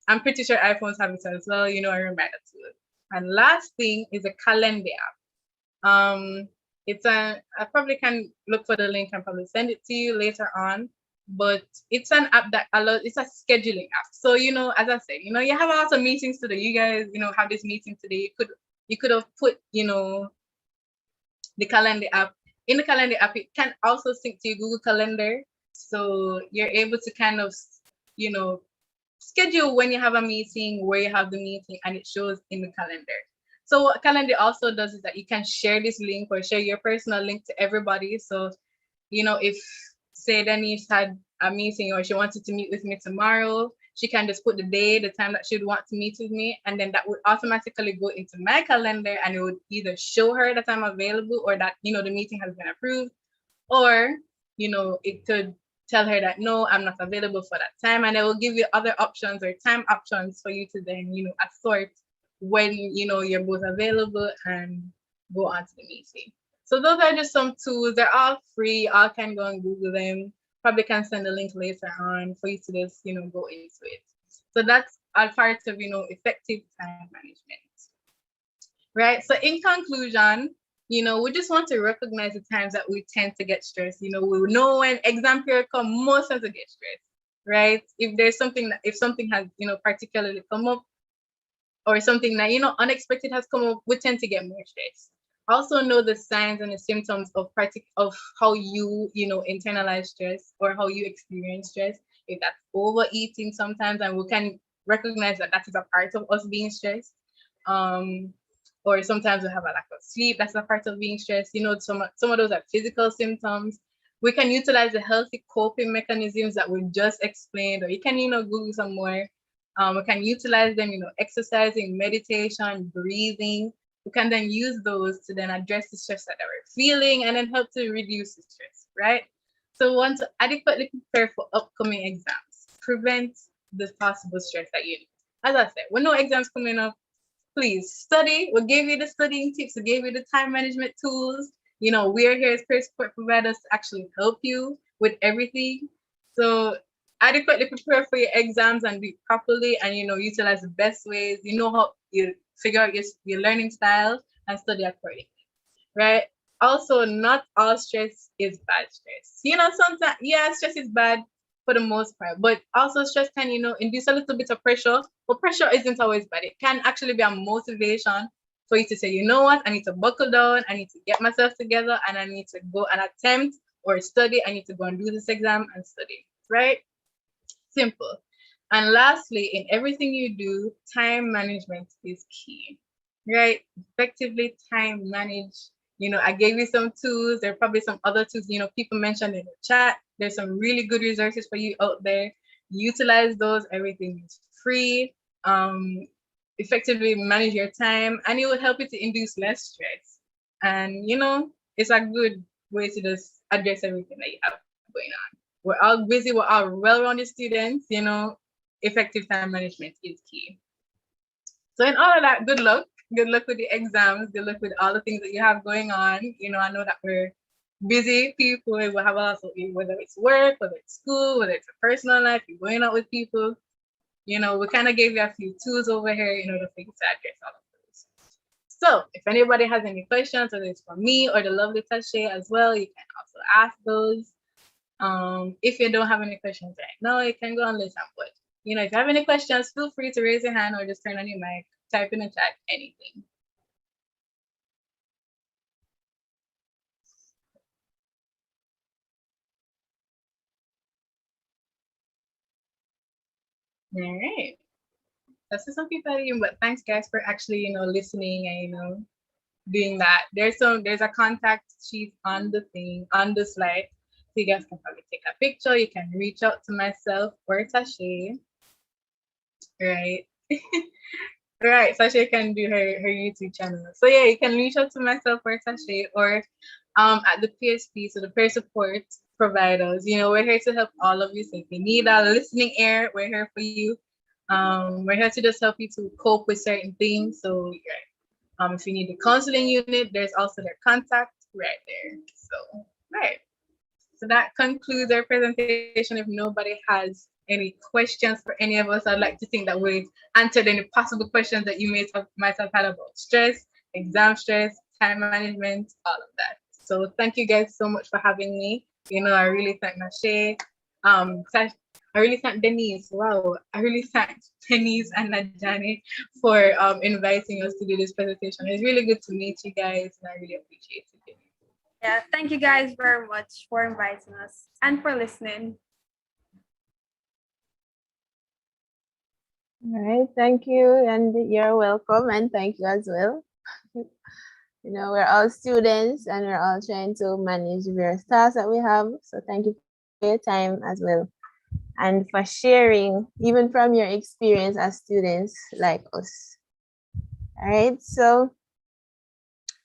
I'm pretty sure iPhones have it as well, a reminder tool. And last thing is a calendar app. I probably can look for the link and probably send it to you later on, but it's an app that it's a scheduling app. So, as I said, you have a lot of meetings today. You guys, have this meeting today. You could have put, the calendar app. In the calendar app, it can also sync to your Google Calendar. So you're able to kind of, schedule when you have a meeting, where you have the meeting, and it shows in the calendar. So what calendar also does is that you can share this link or share your personal link to everybody. So, if say Denise had a meeting or she wanted to meet with me tomorrow, she can just put the day, the time that she'd want to meet with me, and then that would automatically go into my calendar, and it would either show her that I'm available or that, the meeting has been approved, or, it could tell her that, no, I'm not available for that time. And it will give you other options or time options for you to then, assort when, you're both available and go on to the meeting. So those are just some tools. They're all free. All can go and Google them. Probably can send a link later on for you to just, go into it. So that's all parts of, effective time management. Right. So in conclusion, we just want to recognize the times that we tend to get stressed. We know when exam period comes, most of us get stressed, right? If something has, particularly come up, or something that, unexpected has come up, we tend to get more stressed. Also know the signs and the symptoms of how you, internalize stress or how you experience stress. If that's overeating sometimes, and we can recognize that is a part of us being stressed. Or sometimes we have a lack of sleep. That's a part of being stressed. Some of those are physical symptoms. We can utilize the healthy coping mechanisms that we just explained, or you can, Google some more. We can utilize them, exercising, meditation, breathing. We can then use those to then address the stress that we're feeling and then help to reduce the stress, right? So we want to adequately prepare for upcoming exams, prevent the possible stress that you need. As I said, when no exams coming up, please study. We gave you the studying tips, we gave you the time management tools. We're here as peer support providers to actually help you with everything. So adequately prepare for your exams and do it properly, and utilize the best ways. How you figure out your learning style and study accordingly, right? Also, not all stress is bad stress. Sometimes, stress is bad for the most part, but also stress can, induce a little bit of pressure, but pressure isn't always bad. It can actually be a motivation for you to say, you know what, I need to buckle down, I need to get myself together, and I need to go and attempt or study. I need to go and do this exam and study, right? Simple. And lastly, in everything you do, time management is key, right? Effectively time manage. I gave you some tools. There are probably some other tools, people mentioned in the chat. There's some really good resources for you out there. Utilize those. Everything is free. Effectively manage your time, and it will help you to induce less stress. And, it's a good way to just address everything that you have going on. We're all busy. We're all well-rounded students. Effective time management is key. So in all of that, good luck. Good luck with the exams. Good luck with all the things that you have going on. I know that we're busy people. We have also, whether it's work, whether it's school, whether it's a personal life, you're going out with people. We kind of gave you a few tools over here in order for you to address all of those. So if anybody has any questions, whether it's for me or the lovely Tashay as well, you can also ask those. If you don't have any questions right now, you can go and listen. But if you have any questions, feel free to raise your hand or just turn on your mic, type in the chat, anything. All right. That's some people, but thanks guys for actually, listening and doing that. There's a contact sheet on the slide. So you guys can probably take a picture. You can reach out to myself or Tashay. Right. Right. Tashay can do her YouTube channel. So yeah, you can reach out to myself or Tashay or at the PSP, so the peer support providers. We're here to help all of you. So if you need a listening ear, we're here for you. We're here to just help you to cope with certain things. So if you need the counseling unit, there's also their contact right there. So right. So that concludes our presentation. If nobody has any questions for any of us, I'd like to think that we've answered any possible questions that you might have had about stress, exam stress, time management, all of that. So thank you guys so much for having me. I really thank Nashe. I really thank Denise. Wow. I really thank Denise and Najani for inviting us to do this presentation. It's really good to meet you guys, and I really appreciate it. Yeah, thank you guys very much for inviting us and for listening. All right, thank you, and you're welcome, and thank you as well. We're all students, and we're all trying to manage various tasks that we have. So thank you for your time as well, and for sharing, even from your experience as students like us. All right, so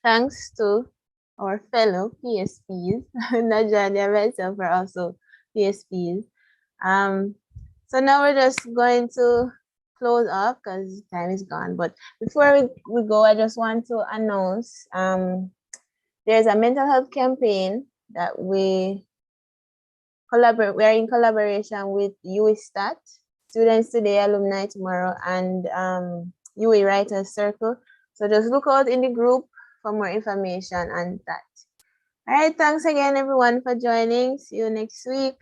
thanks to our fellow PSPs, Najani and myself are also PSPs. So now we're just going to close off because time is gone. But before we go, I just want to announce there's a mental health campaign that we are in collaboration with UISTAT, Students Today, Alumni Tomorrow, and UI Writers Circle. So just look out in the group for more information on that. All right, thanks again, everyone, for joining. See you next week.